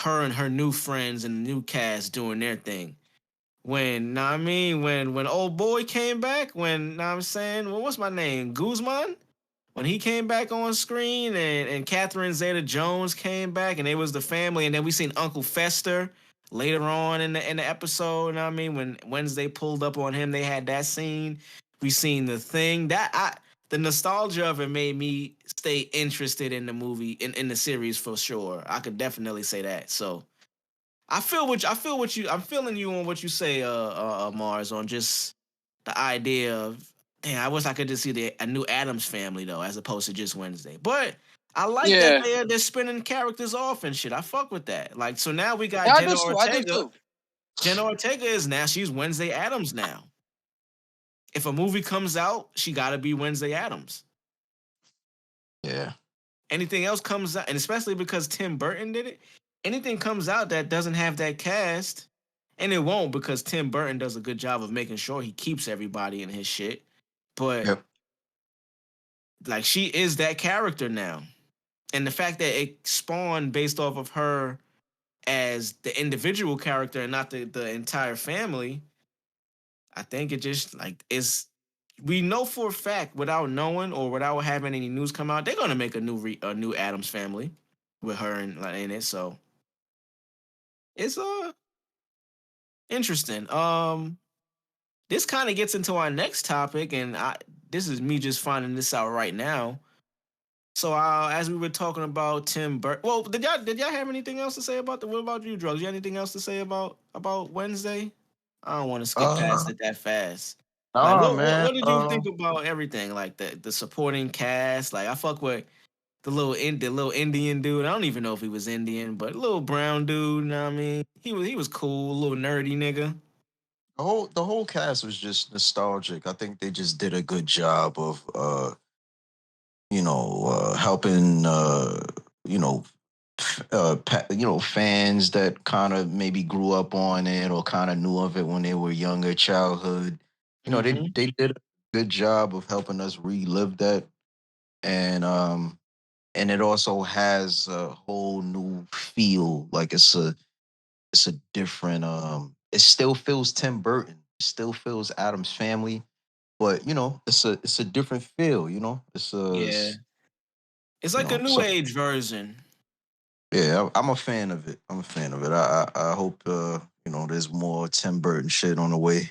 her and her new friends and the new cast doing their thing. When old boy came back, what's my name? Guzman? When he came back on screen and Catherine Zeta-Jones came back and it was the family, and then we seen Uncle Fester later on in the episode, when Wednesday pulled up on him, they had that scene. We seen the thing. The nostalgia of it made me stay interested in the movie, in the series for sure. I could definitely say that. So I'm feeling you on what you say, Marz, on just the idea of, damn, I wish I could just see a new Addams family though, as opposed to just Wednesday. But I like that they're spinning characters off and shit. I fuck with that. Like, so now we got Jenna Ortega. Jenna Ortega is now, she's Wednesday Addams now. If a movie comes out, she gotta be Wednesday Addams. Yeah. Anything else comes out, and especially because Tim Burton did it, anything comes out that doesn't have that cast, and it won't, because Tim Burton does a good job of making sure he keeps everybody in his shit. But like, she is that character now. And the fact that it spawned based off of her as the individual character and not the entire family, I think it just like is. We know for a fact, without knowing or without having any news come out, they're gonna make a new Addams family with her in it. So it's interesting. This kind of gets into our next topic, and this is me just finding this out right now. So as we were talking about Tim Burton, well, did y'all have anything else to say about what about you, Drvgz? You have anything else to say about Wednesday? I don't want to skip past it that fast. Like, what did you think about everything? Like the supporting cast. Like, I fuck with the little Indian dude. I don't even know if he was Indian, but a little brown dude. You know what I mean? He was cool, a little nerdy nigga. The whole cast was just nostalgic. I think they just did a good job of helping fans that kind of maybe grew up on it or kind of knew of it when they were younger, childhood. Mm-hmm. They did a good job of helping us relive that, and it also has a whole new feel. Like it's a different it still feels Tim Burton, it still feels Adam's Family, but it's a different feel. Yeah. It's like a new So age version. yeah, I'm a fan of it. I'm a fan of it. I hope there's more Tim Burton shit on the way.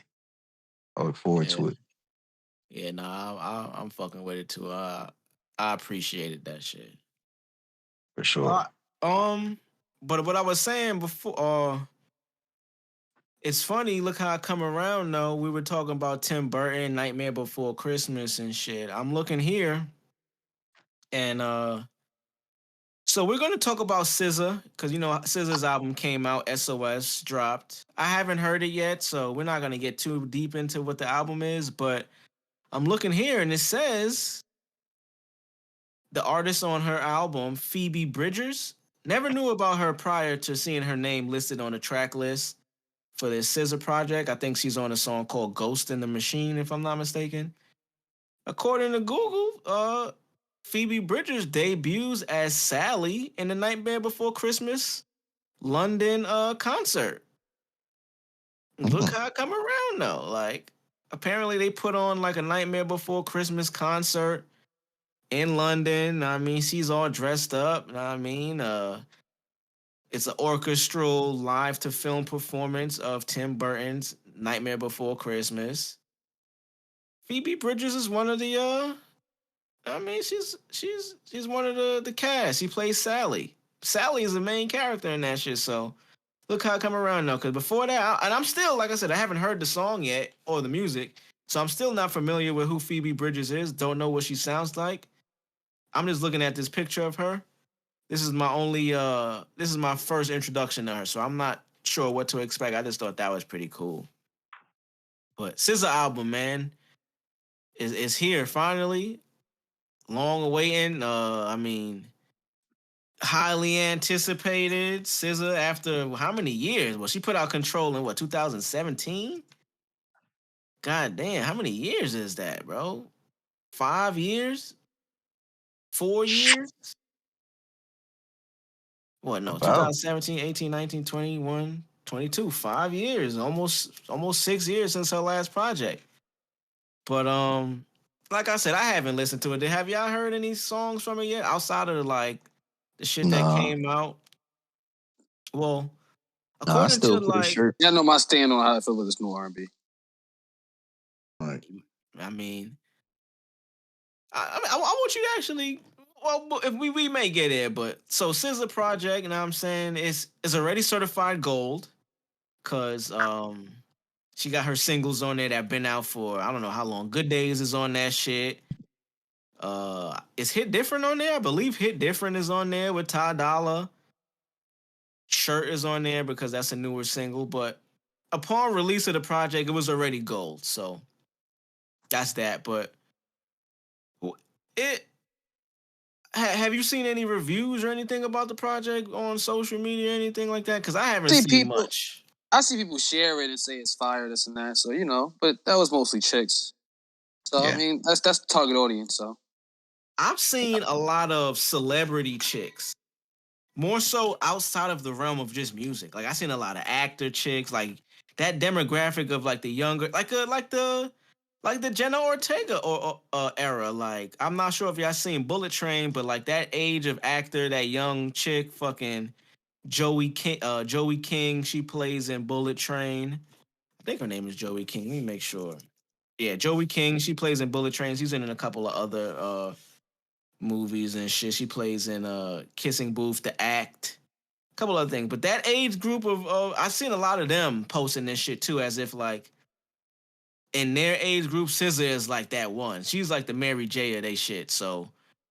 I look forward Yeah. to it Yeah, nah, I'm fucking with it too. I appreciated that shit. for sure. Well, but what I was saying before, it's funny. Look how I come around. Though we were talking about Tim Burton, Nightmare Before Christmas and shit. I'm looking here, and so we're gonna talk about SZA because SZA's album came out. SOS dropped. I haven't heard it yet, so we're not gonna get too deep into what the album is. But I'm looking here, and it says the artist on her album, Phoebe Bridgers. Never knew about her prior to seeing her name listed on the track list for this SZA project. I think she's on a song called Ghost in the Machine, if I'm not mistaken. According to Google, Phoebe Bridgers debuts as Sally in the Nightmare Before Christmas London concert. Look Mhm. how I come around though. Like, apparently they put on like a Nightmare Before Christmas concert in London. I mean, she's all dressed up. I mean, it's an orchestral live to film performance of Tim Burton's Nightmare Before Christmas. Phoebe Bridgers is one of the I mean, she's one of the cast. She plays Sally. Sally is the main character in that shit. So look how I come around now. Because before that, and I'm still, like I said, I haven't heard the song yet or the music, so I'm still not familiar with who Phoebe Bridgers is. Don't know what she sounds like. I'm just looking at this picture of her. This is my first introduction to her, so I'm not sure what to expect. I just thought that was pretty cool. But SZA album, man, is here finally. Long awaiting. I mean, highly anticipated. SZA after how many years? Well, she put out Control in what 2017. God damn, how many years is that, bro? 5 years? 4 years? What, no, About 2017, 18, 19, 21, 22. 5 years, almost 6 years since her last project. But like I said, I haven't listened to it. Have y'all heard any songs from it yet? Outside of the shit that nah, came out? Well, nah. I according to still put a shirt. Yeah, I know my stand on how I feel with this new R&B. Right. I mean, I want you to actually. Well, if we may get there, but so SZA project, you know what I'm saying, is already certified gold because she got her singles on there that been out for I don't know how long. Good Days is on that shit. Is Hit Different on there? I believe Hit Different is on there with Ty Dolla. Shirt is on there because that's a newer single, but upon release of the project, it was already gold. So that's that. But it have you seen any reviews or anything about the project on social media or anything like that? Because I haven't See seen people, much. I see people share it and say it's fire, this and that. So but that was mostly chicks. So I Yeah. mean, that's the target audience. So I've seen a lot of celebrity chicks, more so outside of the realm of just music. Like I seen a lot of actor chicks, like that demographic of like the younger, like the Jenna Ortega or era. Like I'm not sure if y'all seen Bullet Train, but like that age of actor, that young chick, fucking Joey King. Joey King, she plays in Bullet Train. I think her name is Joey King. Let me make sure. Yeah, Joey King. She plays in Bullet Train. She's in a couple of other movies and shit. She plays in Kissing Booth, The Act, a couple other things. But that age group of I've seen a lot of them posting this shit too, as if like in their age group, SZA is like that one. She's like the Mary J of they shit. So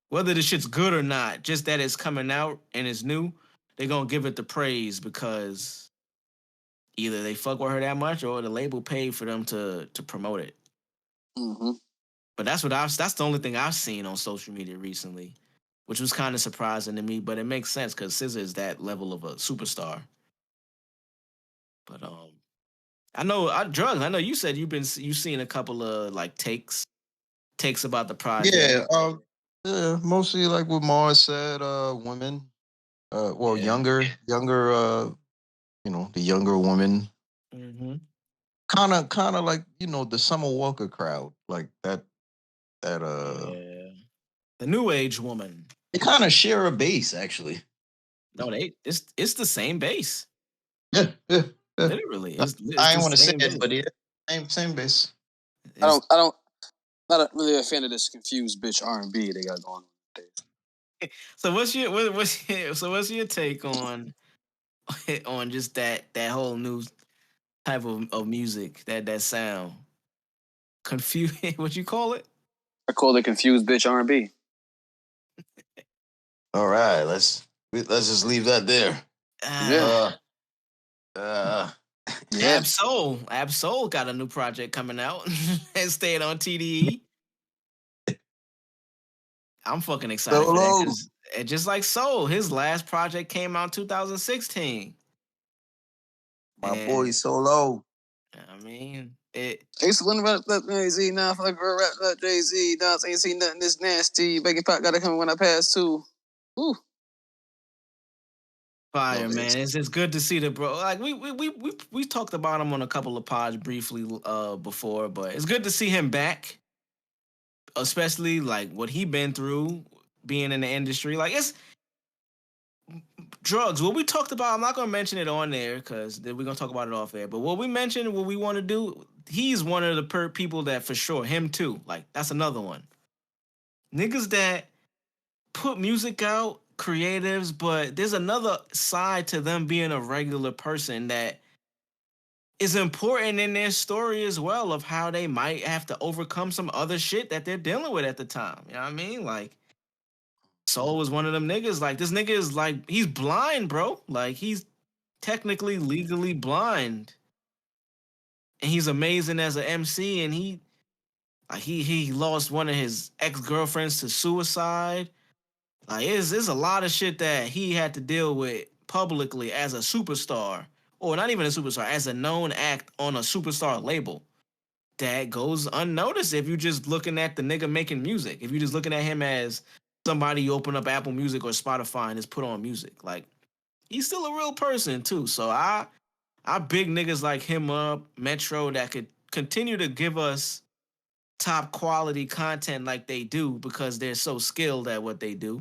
whether the shit's good or not, just that it's coming out and it's new, they gonna give it the praise because either they fuck with her that much or the label paid for them to promote it. mm-hmm. But that's the only thing I've seen on social media recently which was kind of surprising to me, but it makes sense because SZA is that level of a superstar. But I know Drvgz. I know you said you've seen a couple of like takes about the project. Yeah, mostly like what Marz said, women, younger, the younger woman, Mm-hmm. kind of like the Summer Walker crowd, like that. Yeah, the new age woman. They kind of share a base, actually. No, it's the same base. Yeah. Literally, it's I the ain't want to say same it, base. but yeah, same base. I don't. Not really a fan of this confused bitch R&B they got going on. So what's your take on just that whole new type of music, that sound? Confused, what you call it? I call it confused bitch R&B. All right, let's just leave that there. Yeah. Yeah. Ab-Soul got a new project coming out and staying on TDE. I'm fucking excited for that because just like Soul, his last project came out 2016. My boy Solo. I mean, I used to learn about Jay-Z. Now I feel like we're rap about Jay-Z. Now I ain't seen nothing this nasty. Baking pot gotta come when I pass too. Ooh. Fire, man. It's good to see the bro. Like we talked about him on a couple of pods briefly before, but it's good to see him back. Especially like what he been through being in the industry. Like it's Drvgz. What we talked about, I'm not gonna mention it on there because we're gonna talk about it off air. But what we mentioned, what we want to do, he's one of the people that for sure, him too. Like that's another one. Niggas that put music out, creatives, but there's another side to them being a regular person that is important in their story as well of how they might have to overcome some other shit that they're dealing with at the time. You know what I mean? Like Soul was one of them niggas. Like this nigga is like he's blind, bro. Like he's technically legally blind. And he's amazing as an MC and he lost one of his ex-girlfriends to suicide. Like it's a lot of shit that he had to deal with publicly as a superstar, or not even a superstar, as a known act on a superstar label that goes unnoticed if you're just looking at the nigga making music. If you're just looking at him as somebody you open up Apple Music or Spotify and just put on music. Like he's still a real person too. So I big niggas like him up, Metro, that could continue to give us top quality content like they do because they're so skilled at what they do.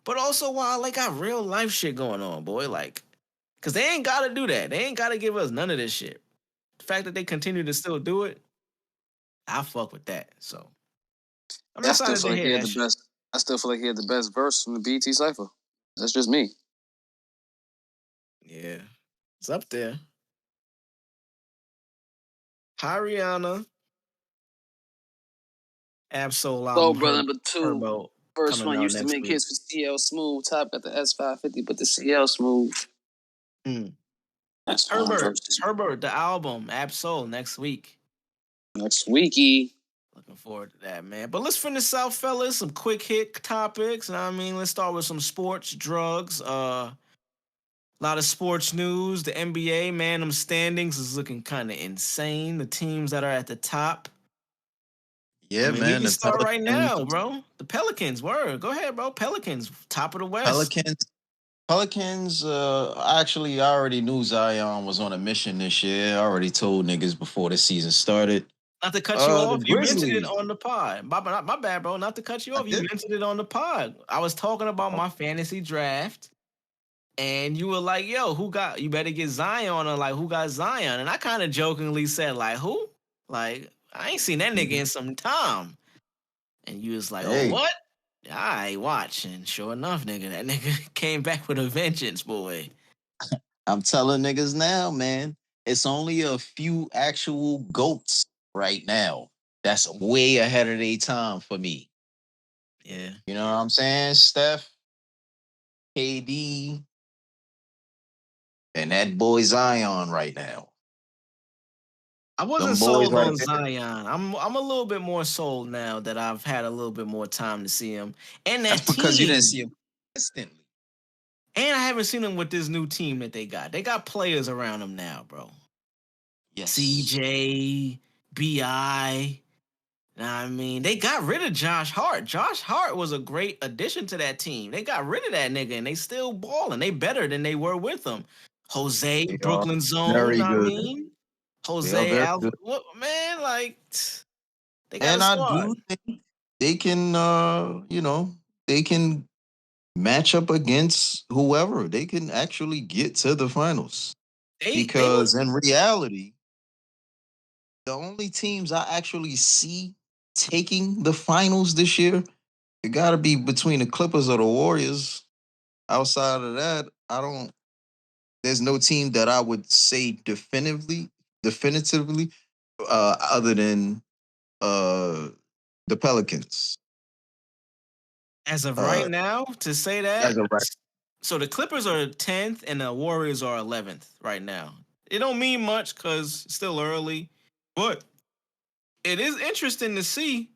But also while they got real life shit going on, boy, like, cause they ain't gotta do that. They ain't gotta give us none of this shit. The fact that they continue to still do it, I fuck with that. So I'm excited to hear that shit. I still feel like he had the best verse from the BT Cypher. That's just me. Yeah. It's up there. Hi, Rihanna. Ab-Soul album. Brother number 2. Herbo First one used to make hits for CL Smooth. Top got the S550, but the CL Smooth. That's Herbert, the album, Ab-Soul, next week. Next weeky. Looking forward to that, man. But let's finish out, fellas. Some quick hit topics. You know what I mean? Let's start with some sports, Drvgz. A lot of sports news. The NBA, man, them standings is looking kind of insane. The teams that are at the top. Yeah, man. We can start right now, bro. The Pelicans, word. Go ahead, bro. Pelicans, top of the West. Pelicans, actually, I already knew Zion was on a mission this year. I already told niggas before the season started. Not to cut you off, you mentioned it on the pod. My bad, bro. Not to cut you off, you mentioned it on the pod. I was talking about my fantasy draft, and you were like, yo, you better get Zion, or like, who got Zion? And I kind of jokingly said, like, who? Like, I ain't seen that nigga in some time. And you was like, oh, what? I watch. And sure enough, nigga, that nigga came back with a vengeance, boy. I'm telling niggas now, man. It's only a few actual GOATs right now. That's way ahead of their time for me. Yeah. You know what I'm saying? Steph, KD, and that boy Zion right now. I wasn't Them boys sold right on there. Zion. I'm a little bit more sold now that I've had a little bit more time to see him. And That's that because you didn't team. see him consistently. And I haven't seen him with this new team that they got. They got players around him now, bro. Yes. CJ, BI. I mean, they got rid of Josh Hart. Josh Hart was a great addition to that team. They got rid of that nigga, and they still balling. They better than they were with him. Jose, They are Brooklyn Zone. very I good. mean, They are Jose very Alva. good. What man? Like, they got a And I squad. do think they can they can match up against whoever. They can actually get to the finals. They were. Because in reality, the only teams I actually see taking the finals this year, it got to be between the Clippers or the Warriors. Outside of that, I don't. There's no team that I would say definitively, other than uh, the Pelicans. As of Uh, right now, to say as that, a right. so the Clippers are 10th and the Warriors are 11th right now. It don't mean much because it's still early, but it is interesting to see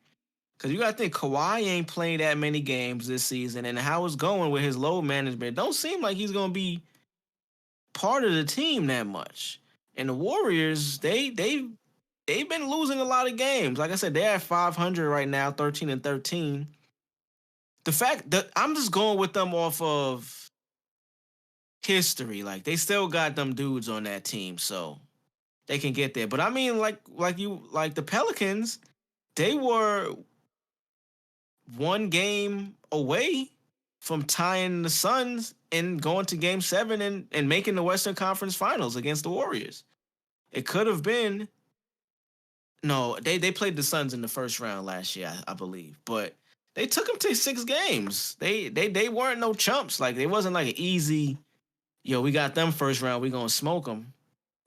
because you got to think Kawhi ain't playing that many games this season, and how it's going with his load management. Don't seem like he's going to be part of the team that much. And the Warriors, they've been losing a lot of games. Like I said, they're at 500 right now, 13-13. The fact that I'm just going with them off of history. Like they still got them dudes on that team, so they can get there. But I mean, like the Pelicans, they were one game away from tying the Suns and going to Game 7 and making the Western Conference Finals against the Warriors. It could have been. No, they played the Suns in the first round last year, I believe, but they took them to 6 games. They weren't no chumps. Like they wasn't like an easy. Yo, we got them first round. We gonna smoke them.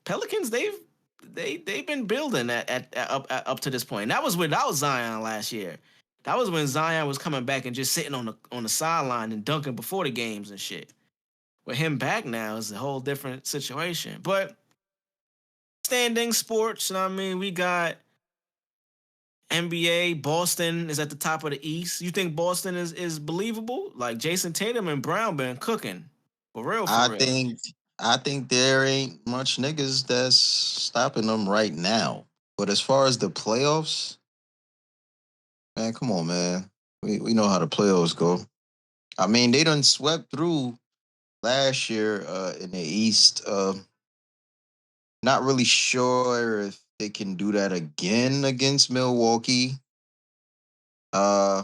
Pelicans, they've been building up to this point. And that was without Zion last year. That was when Zion was coming back and just sitting on the sideline and dunking before the games and shit. With him back now is a whole different situation. But standing sports, you know what I mean? We got NBA. Boston is at the top of the East. You think Boston is believable? Like Jason Tatum and Brown been cooking. For real, for I real. think I think there ain't much niggas that's stopping them right now. But as far as the playoffs, man, come on, man. We know how the playoffs go. I mean, they done swept through last year in the East. Not really sure if they can do that again against Milwaukee. Uh,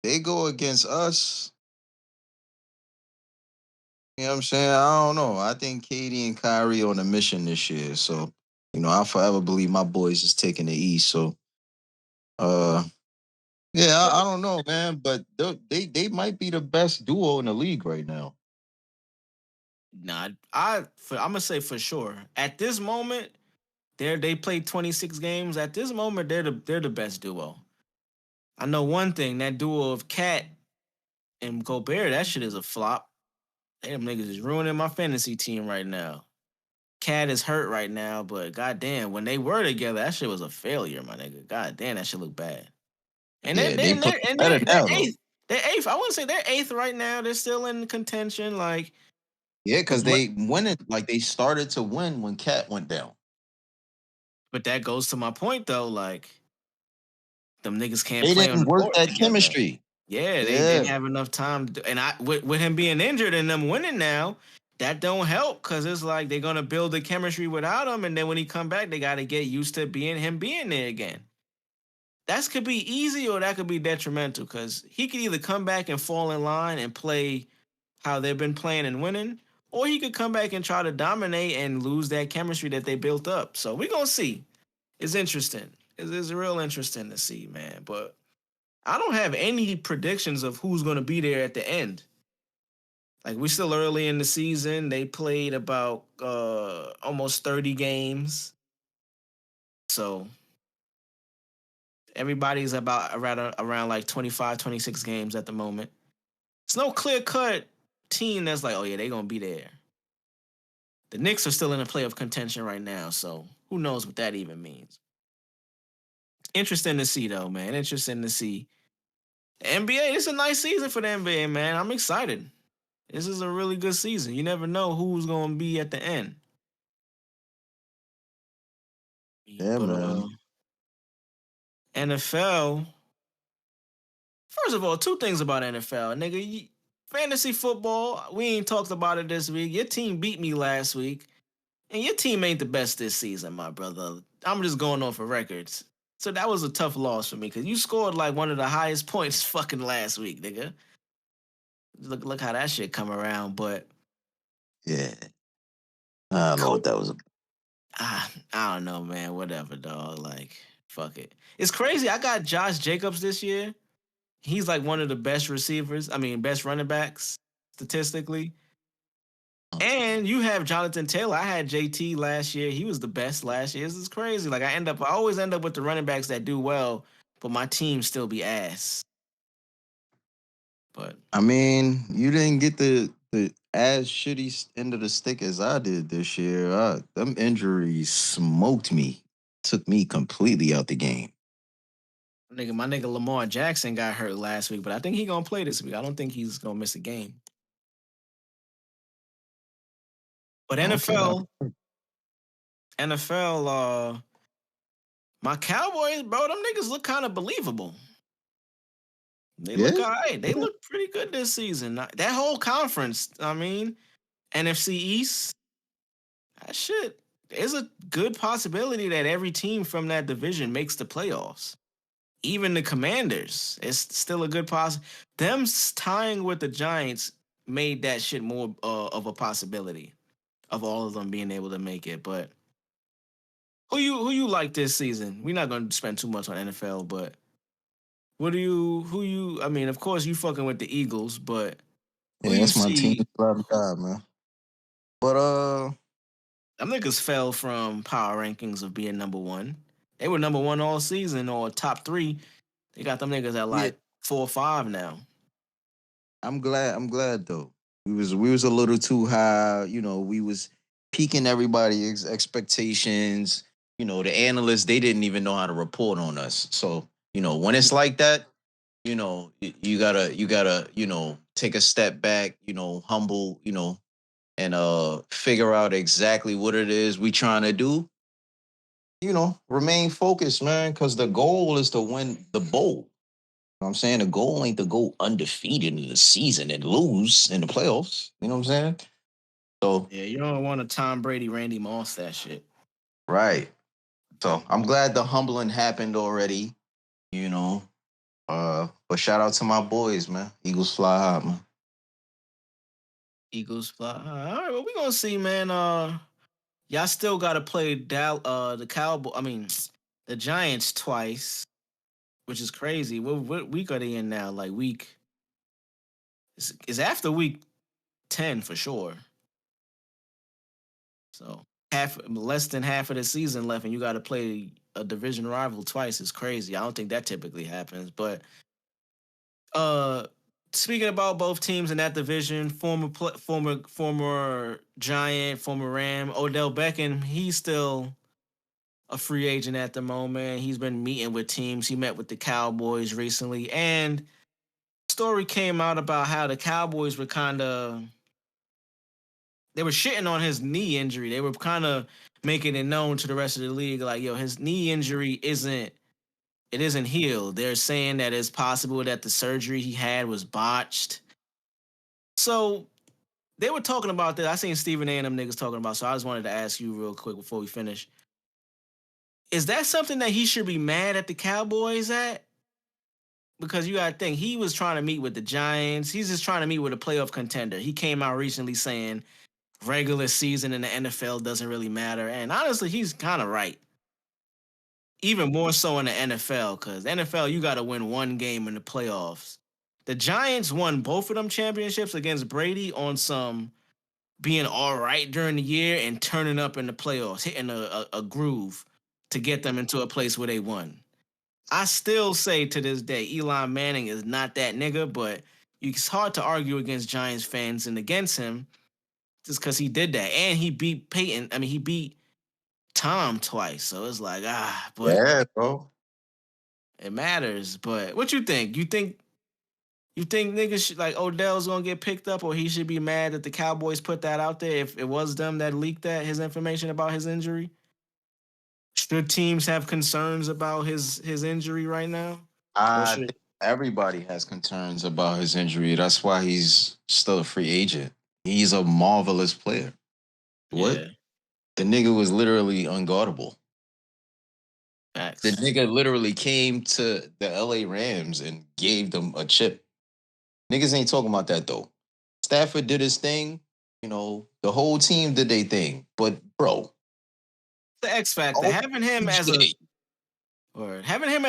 they go against us. You know what I'm saying? I don't know. I think Katie and Kyrie on a mission this year. So, I'll forever believe my boys is taking the East. So, uh, yeah, I don't know, man. But they might be the best duo in the league right now. Nah, I'm gonna say for sure. At this moment, they played 26 games. At this moment, they're the best duo. I know one thing, that duo of Cat and Gobert, that shit is a flop. Them niggas is ruining my fantasy team right now. Cat is hurt right now, but goddamn, when they were together, that shit was a failure, my nigga. Goddamn, that shit look bad. And Yeah, they play better they're now though. eighth. They're eighth. I wouldn't say they're eighth right now. They're still in contention. Like Yeah, the because they win it like they started to win when Cat went down. but that goes to my point though. Like them niggas can't They play on didn't the work court that together. chemistry. Yeah, they Yeah. didn't have enough time. And with him being injured and them winning now, that don't help because it's like they're gonna build the chemistry without him, and then when he come back, they got to get used to being there again. That could be easy or that could be detrimental because he could either come back and fall in line and play how they've been playing and winning, or he could come back and try to dominate and lose that chemistry that they built up. So we're gonna see. It's interesting. It's real interesting to see, man. But I don't have any predictions of who's going to be there at the end. Like we're still early in the season. They played about almost 30 games. So everybody's about around like 25, 26 games at the moment. It's no clear-cut team that's like, oh yeah, they're going to be there. The Knicks are still in a playoff contention right now, so who knows what that even means. Interesting to see, though, man. Interesting to see. The NBA, it's a nice season for the NBA, man. I'm excited. This is a really good season. You never know who's going to be at the end. Yeah, but, man. NFL. First of all, two things about NFL, nigga. Fantasy football, we ain't talked about it this week. Your team beat me last week, and your team ain't the best this season, my brother. I'm just going off of records. So that was a tough loss for me because you scored like one of the highest points fucking last week, nigga. Look how that shit come around, but Yeah. I don't know what that was about. I don't know, man. Whatever, dog. Like, fuck it. It's crazy. I got Josh Jacobs this year. He's like one of the best receivers. I mean, best running backs statistically. And you have Jonathan Taylor. I had JT last year. He was the best last year. This is crazy. Like I always end up with the running backs that do well, but my team still be ass. But I mean, you didn't get the as shitty end of the stick as I did this year. Them injuries smoked me, took me completely out the game. my nigga Lamar Jackson got hurt last week, but I think he gonna play this week. I don't think he's gonna miss a game. But NFL, my Cowboys, bro, them niggas look kind of believable. They look all right. They look pretty good this season. That whole conference, I mean, NFC East, that shit, there's a good possibility that every team from that division makes the playoffs. Even the Commanders, it's still a good possibility. Them tying with the Giants made that shit more of a possibility of all of them being able to make it. But who you like this season? We're not going to spend too much on NFL, but I mean, of course you fucking with the Eagles, but yeah, that's my team. God, man. But them niggas fell from power rankings of being number one. They were number one all season or top 3. They got them niggas at like 4 or 5 now. I'm glad though. We was a little too high. You know, we was peaking everybody's expectations. You know, the analysts, they didn't even know how to report on us. So, you know, when it's like that, you know, you gotta, you know, take a step back, you know, humble, you know, and figure out exactly what it is we trying to do. You know, remain focused, man, because the goal is to win the bowl. You know what I'm saying? The goal ain't to go undefeated in the season and lose in the playoffs. You know what I'm saying? So yeah, you don't want a Tom Brady, Randy Moss that shit. Right. So I'm glad the humbling happened already, you know. But shout out to my boys, man. Eagles fly high, man. Eagles fly. All right, well, we gonna see, man. Y'all still gotta play the Cowboy. I mean, the Giants twice, which is crazy. What week are they in now? Like week is after week 10 for sure. So less than half of the season left, and you got to play a division rival twice. Is crazy. I don't think that typically happens. But speaking about both teams in that division, former Giant, former Ram, Odell Beckham, he's still a free agent at the moment. He's been meeting with teams. He met with the Cowboys recently, and story came out about how the Cowboys were they were shitting on his knee injury. They were kind of making it known to the rest of the league, like, yo, his knee injury isn't healed. They're saying that it's possible that the surgery he had was botched. So they were talking about that. I seen Stephen A and them niggas talking about. So I just wanted to ask you real quick before we finish. Is that something that he should be mad at the Cowboys at? Because you gotta think, he was trying to meet with the Giants. He's just trying to meet with a playoff contender. He came out recently saying regular season in the NFL doesn't really matter. And honestly, he's kind of right. Even more so in the NFL, because NFL, you got to win one game in the playoffs. The Giants won both of them championships against Brady on some being all right during the year and turning up in the playoffs, hitting a groove to get them into a place where they won. I still say to this day, Eli Manning is not that nigga, but it's hard to argue against Giants fans and against him. just because he did that, and he beat Peyton. I mean, he beat Tom twice, so it's like but yeah, bro. it matters. But what you think? You think niggas like Odell's gonna get picked up, or he should be mad that the Cowboys put that out there if it was them that leaked his information about his injury? Should teams have concerns about his injury right now? Or I should think everybody has concerns about his injury. That's why he's still a free agent. He's a marvelous player. What? yeah, The nigga was literally unguardable. The facts. nigga literally came to the LA Rams and gave them a chip. Niggas ain't talking about that though. Stafford did his thing. The whole team did their thing. But bro, The X factor. Having him as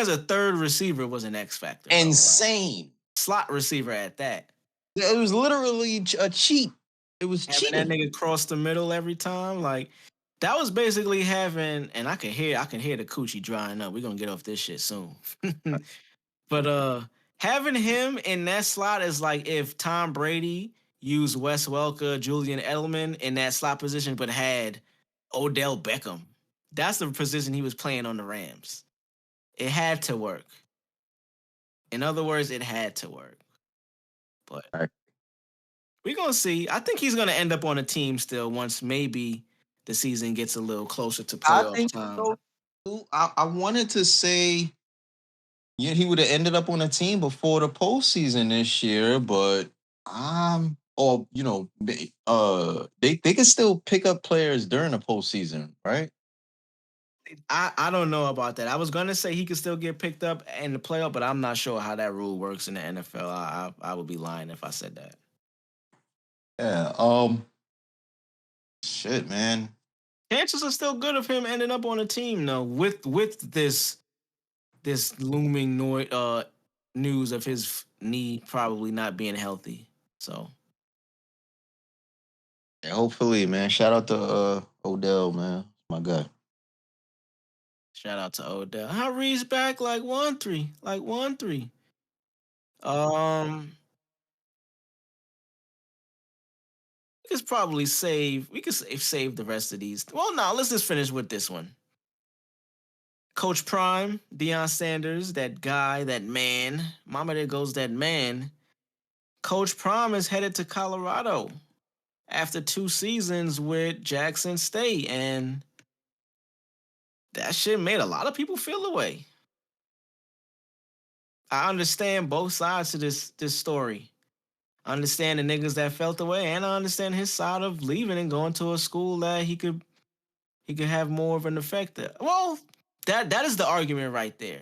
a third receiver was an X factor, bro. Insane. Like, slot receiver at that. It was literally a cheat. It was Having cheating. that nigga cross the middle every time, like that was basically having. And I can hear the coochie drying up. We're gonna get off this shit soon. But having him in that slot is like if Tom Brady used Wes Welker, Julian Edelman in that slot position, but had Odell Beckham. That's the position he was playing on the Rams. It had to work. In other words, it had to work. But we're going to see. I think he's going to end up on a team still once maybe the season gets a little closer to playoff time. So. I wanted to say he would have ended up on a team before the postseason this year, but they can still pick up players during the postseason, right? I don't know about that. I was gonna say he could still get picked up in the playoff, but I'm not sure how that rule works in the NFL. I would be lying if I said that. Yeah. Shit, man. Chances are still good of him ending up on a team though, with this looming news of his knee probably not being healthy. So yeah, hopefully, man. Shout out to Odell, man. My guy. shout out to Odell. Harry's back like 1-3. Like 1-3. We could save the rest of these. Well, no, let's just finish with this one. Coach Prime, Deion Sanders, that guy, that man. Mama, there goes that man. Coach Prime is headed to Colorado after 2 seasons with Jackson State, and that shit made a lot of people feel the way. I understand both sides to this story. I understand the niggas that felt the way, and I understand his side of leaving and going to a school that he could have more of an effect. Well, that is the argument right there.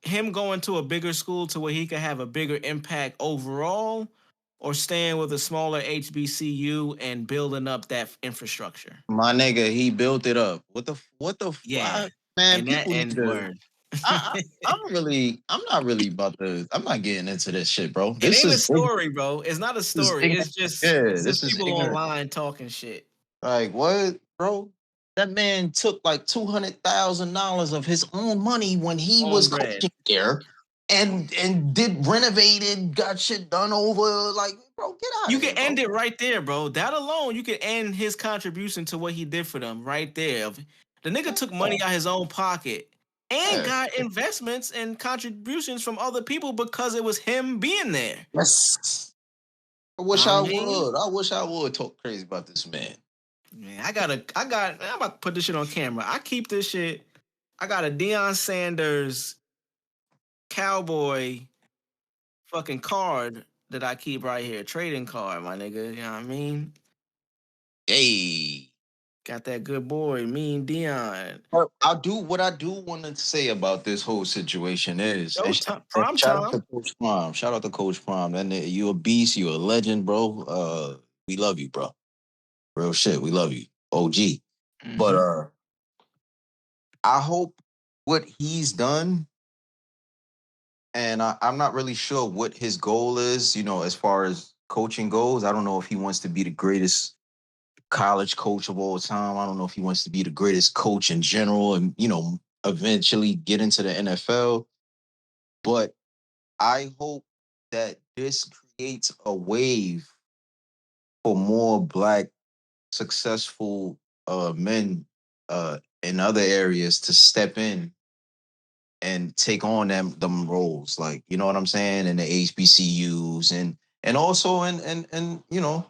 Him going to a bigger school to where he could have a bigger impact overall, or staying with a smaller HBCU and building up that infrastructure. My nigga, he built it up. What the Yeah, fuck, man? and People need to. word. I'm not really about to. I'm not getting into this shit, bro. It ain't a story, bro. It's not a story. It's just people ignorant. online talking shit. Like what, bro? That man took like $200,000 of his own money when he was coaching there, and did renovated, got shit done over. Like, bro, get out. You can end it right there, bro. That alone, you can end his contribution to what he did for them right there. The nigga took money out his own pocket and got investments and contributions from other people because it was him being there. Yes. I wish I would talk crazy about this man. Man, I'm about to put this shit on camera. I keep this shit. I got a Deion Sanders cowboy fucking card that I keep right here. Trading card, my nigga. You know what I mean? Hey. Got that good boy, Mean Deion. What I do want to say about this whole situation is shout out to Coach Prime. Shout out to Coach Prime. And you a beast, you a legend, bro. We love you, bro. Real shit, we love you. OG. Mm-hmm. But I hope what he's done, and I'm not really sure what his goal is, as far as coaching goes. I don't know if he wants to be the greatest college coach of all time. I don't know if he wants to be the greatest coach in general and, eventually get into the NFL. But I hope that this creates a wave for more black successful men in other areas to step in and take on them roles, like, you know what I'm saying, in the HBCUs and also in you know,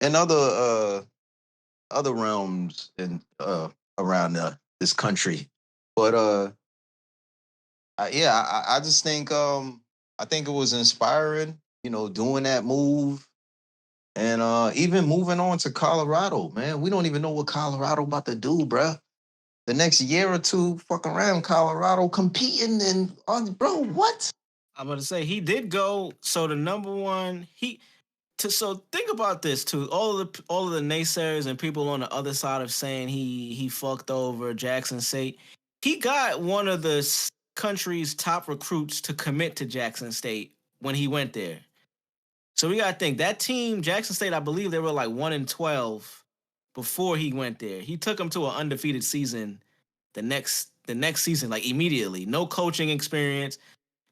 in other realms and around this country. But I just think I think it was inspiring, you know, doing that move. And even moving on to Colorado, man, we don't even know what Colorado about to do, bruh. The next year or two, fuck around, Colorado competing and on, bro, what? I'm gonna say he did go. So the number one, so think about this too. All of the naysayers and people on the other side of saying he fucked over Jackson State. He got one of the country's top recruits to commit to Jackson State when he went there. So we gotta think that team, Jackson State, I believe they were like 1-12 before he went there. He took them to an undefeated season the next season, like immediately. No coaching experience.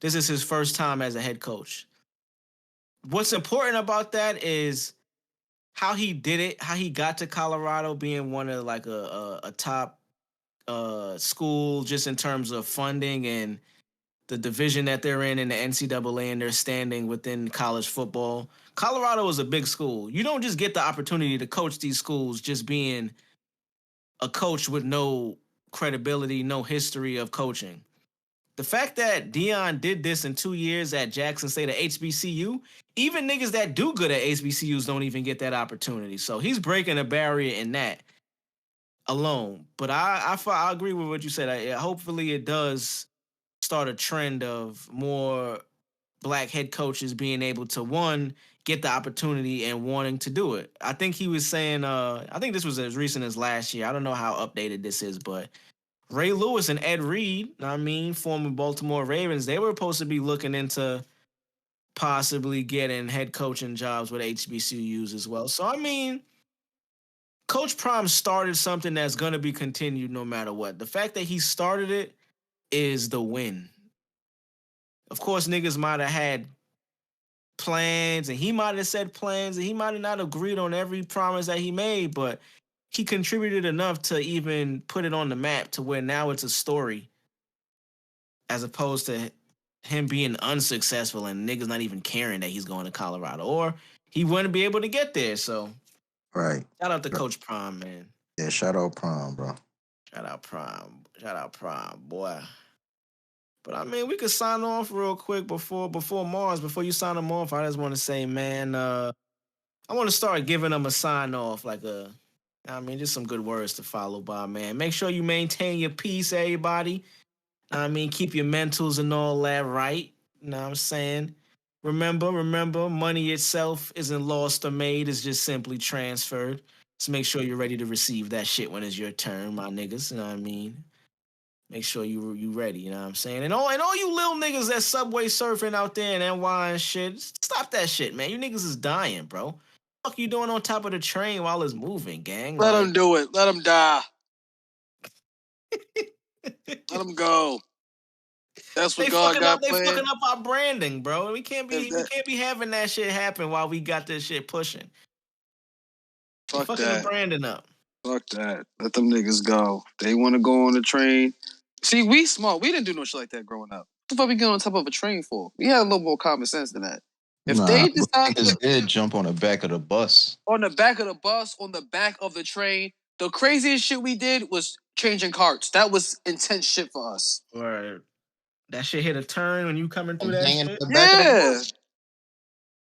This is his first time as a head coach. What's important about that is how he did it, how he got to Colorado being one of like a top school just in terms of funding and the division that they're in the NCAA and their standing within college football. Colorado is a big school. You don't just get the opportunity to coach these schools just being a coach with no credibility, no history of coaching. The fact that Deion did this in 2 years at Jackson State, at HBCU, even niggas that do good at HBCUs don't even get that opportunity. So he's breaking a barrier in that alone. But I agree with what you said. Hopefully it does start a trend of more black head coaches being able to, one, get the opportunity and wanting to do it. I think he was saying, I think this was as recent as last year. I don't know how updated this is, but Ray Lewis and Ed Reed, former Baltimore Ravens, they were supposed to be looking into possibly getting head coaching jobs with HBCUs as well. So, Coach Prime started something that's going to be continued no matter what. The fact that he started it is the win. Of course, niggas might have had plans, and he might have said plans, and he might have not agreed on every promise that he made, but he contributed enough to even put it on the map to where now it's a story, as opposed to him being unsuccessful and niggas not even caring that he's going to Colorado, or he wouldn't be able to get there. So, Right. Shout out to Coach Prime, man. Yeah, shout out Prime, bro. Shout out Prime, boy. But we could sign off real quick before Marz. Before you sign him off, I just want to say, man, I want to start giving them a sign off, like just some good words to follow by, man. Make sure you maintain your peace, everybody. Keep your mentals and all that right. You know what I'm saying? Remember, money itself isn't lost or made. It's just simply transferred. So make sure you're ready to receive that shit when it's your turn, my niggas. You know what I mean? Make sure you ready, you know what I'm saying? And all you little niggas that subway surfing out there in NY and shit, stop that shit, man. You niggas is dying, bro. What the fuck you doing on top of the train while it's moving, gang? Let them do it. Let them die. Let them go. That's what God got planned. They fucking up our branding, bro. We can't be having that shit happen while we got this shit pushing. Fuck fucking that. The branding up. Fuck that. Let them niggas go. They want to go on the train. See, we smart. We didn't do no shit like that growing up. What the fuck we get on top of a train for? We had a little more common sense than that. If they decide niggas did jump on the back of the bus. On the back of the bus, on the back of the train, the craziest shit we did was changing carts. That was intense shit for us. Right. That shit hit a turn when you coming through that shit? The back of the bus.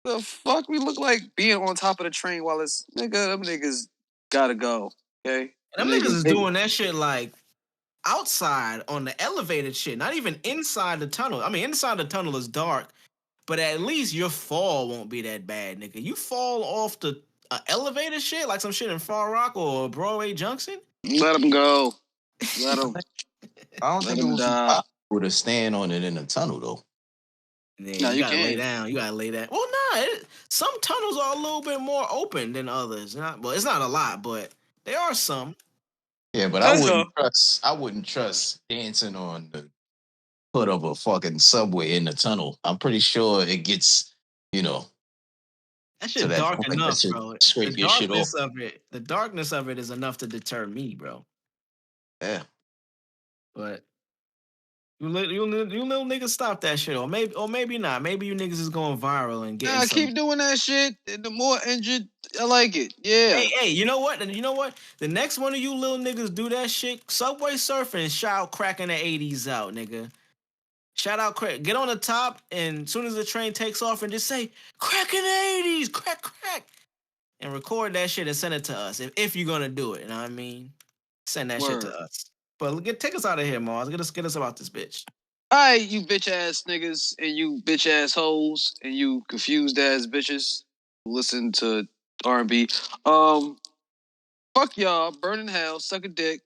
The fuck we look like being on top of the train while it's them niggas gotta go. Okay? And them niggas is doing that shit like outside on the elevated shit, not even inside the tunnel. Inside the tunnel is dark, but at least your fall won't be that bad, nigga. You fall off the elevated shit, like some shit in Far Rock or Broadway Junction. Let them go. Let them. I don't think it was possible to stand on it in the tunnel, though. Yeah, you gotta lay down. You gotta lay down. Well, some tunnels are a little bit more open than others. It's not a lot, but there are some. Yeah, but I wouldn't trust dancing on the foot of a fucking subway in the tunnel. I'm pretty sure it gets, That to shit that dark point enough, that you bro. The scrape your shit off. the darkness of it is enough to deter me, bro. Yeah. But you little niggas stop that shit, or maybe not. Maybe you niggas is going viral and getting Nah, some. keep doing that shit. The more injured, I like it. Yeah. Hey, you know what? The next one of you little niggas do that shit, Subway Surfing and shout cracking the 80s out, nigga. Shout out crack. Get on the top, and as soon as the train takes off, and just say cracking the 80s, crack. And record that shit and send it to us. If you're gonna do it, you know what I mean? Send that shit to us. But take us out of here, Marz. Get us about this bitch. All right, you bitch ass niggas and you bitch ass hoes and you confused ass bitches who listen to R&B. Fuck y'all, burn in hell, suck a dick.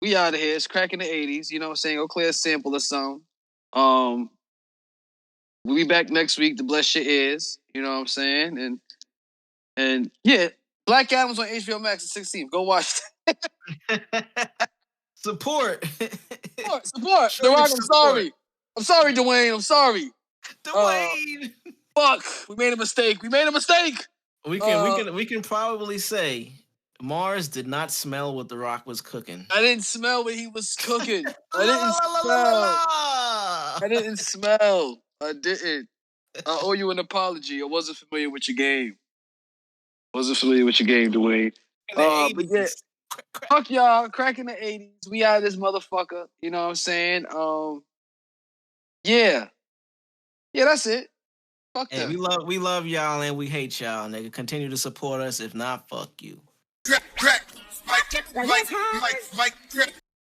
We out of here. It's cracking the 80s. You know what I'm saying? Go clear a sample or something. We'll be back next week to bless your ears. You know what I'm saying? And yeah, Black Adam's on HBO Max at 16th. Go watch that. Support. Support. Dwayne, I'm sorry. I'm sorry, Dwayne. I'm sorry. Dwayne. Fuck. We made a mistake. We can probably say Marz did not smell what The Rock was cooking. I didn't smell what he was cooking. I didn't smell. I didn't. I owe you an apology. I wasn't familiar with your game. Dwayne. But yeah, fuck y'all. Cracking the 80s. We out of this motherfucker. You know what I'm saying? Yeah. Yeah, that's it. Fuck hey, them. we love y'all and we hate y'all, nigga. Continue to support us. If not, fuck you. Crack. Mike.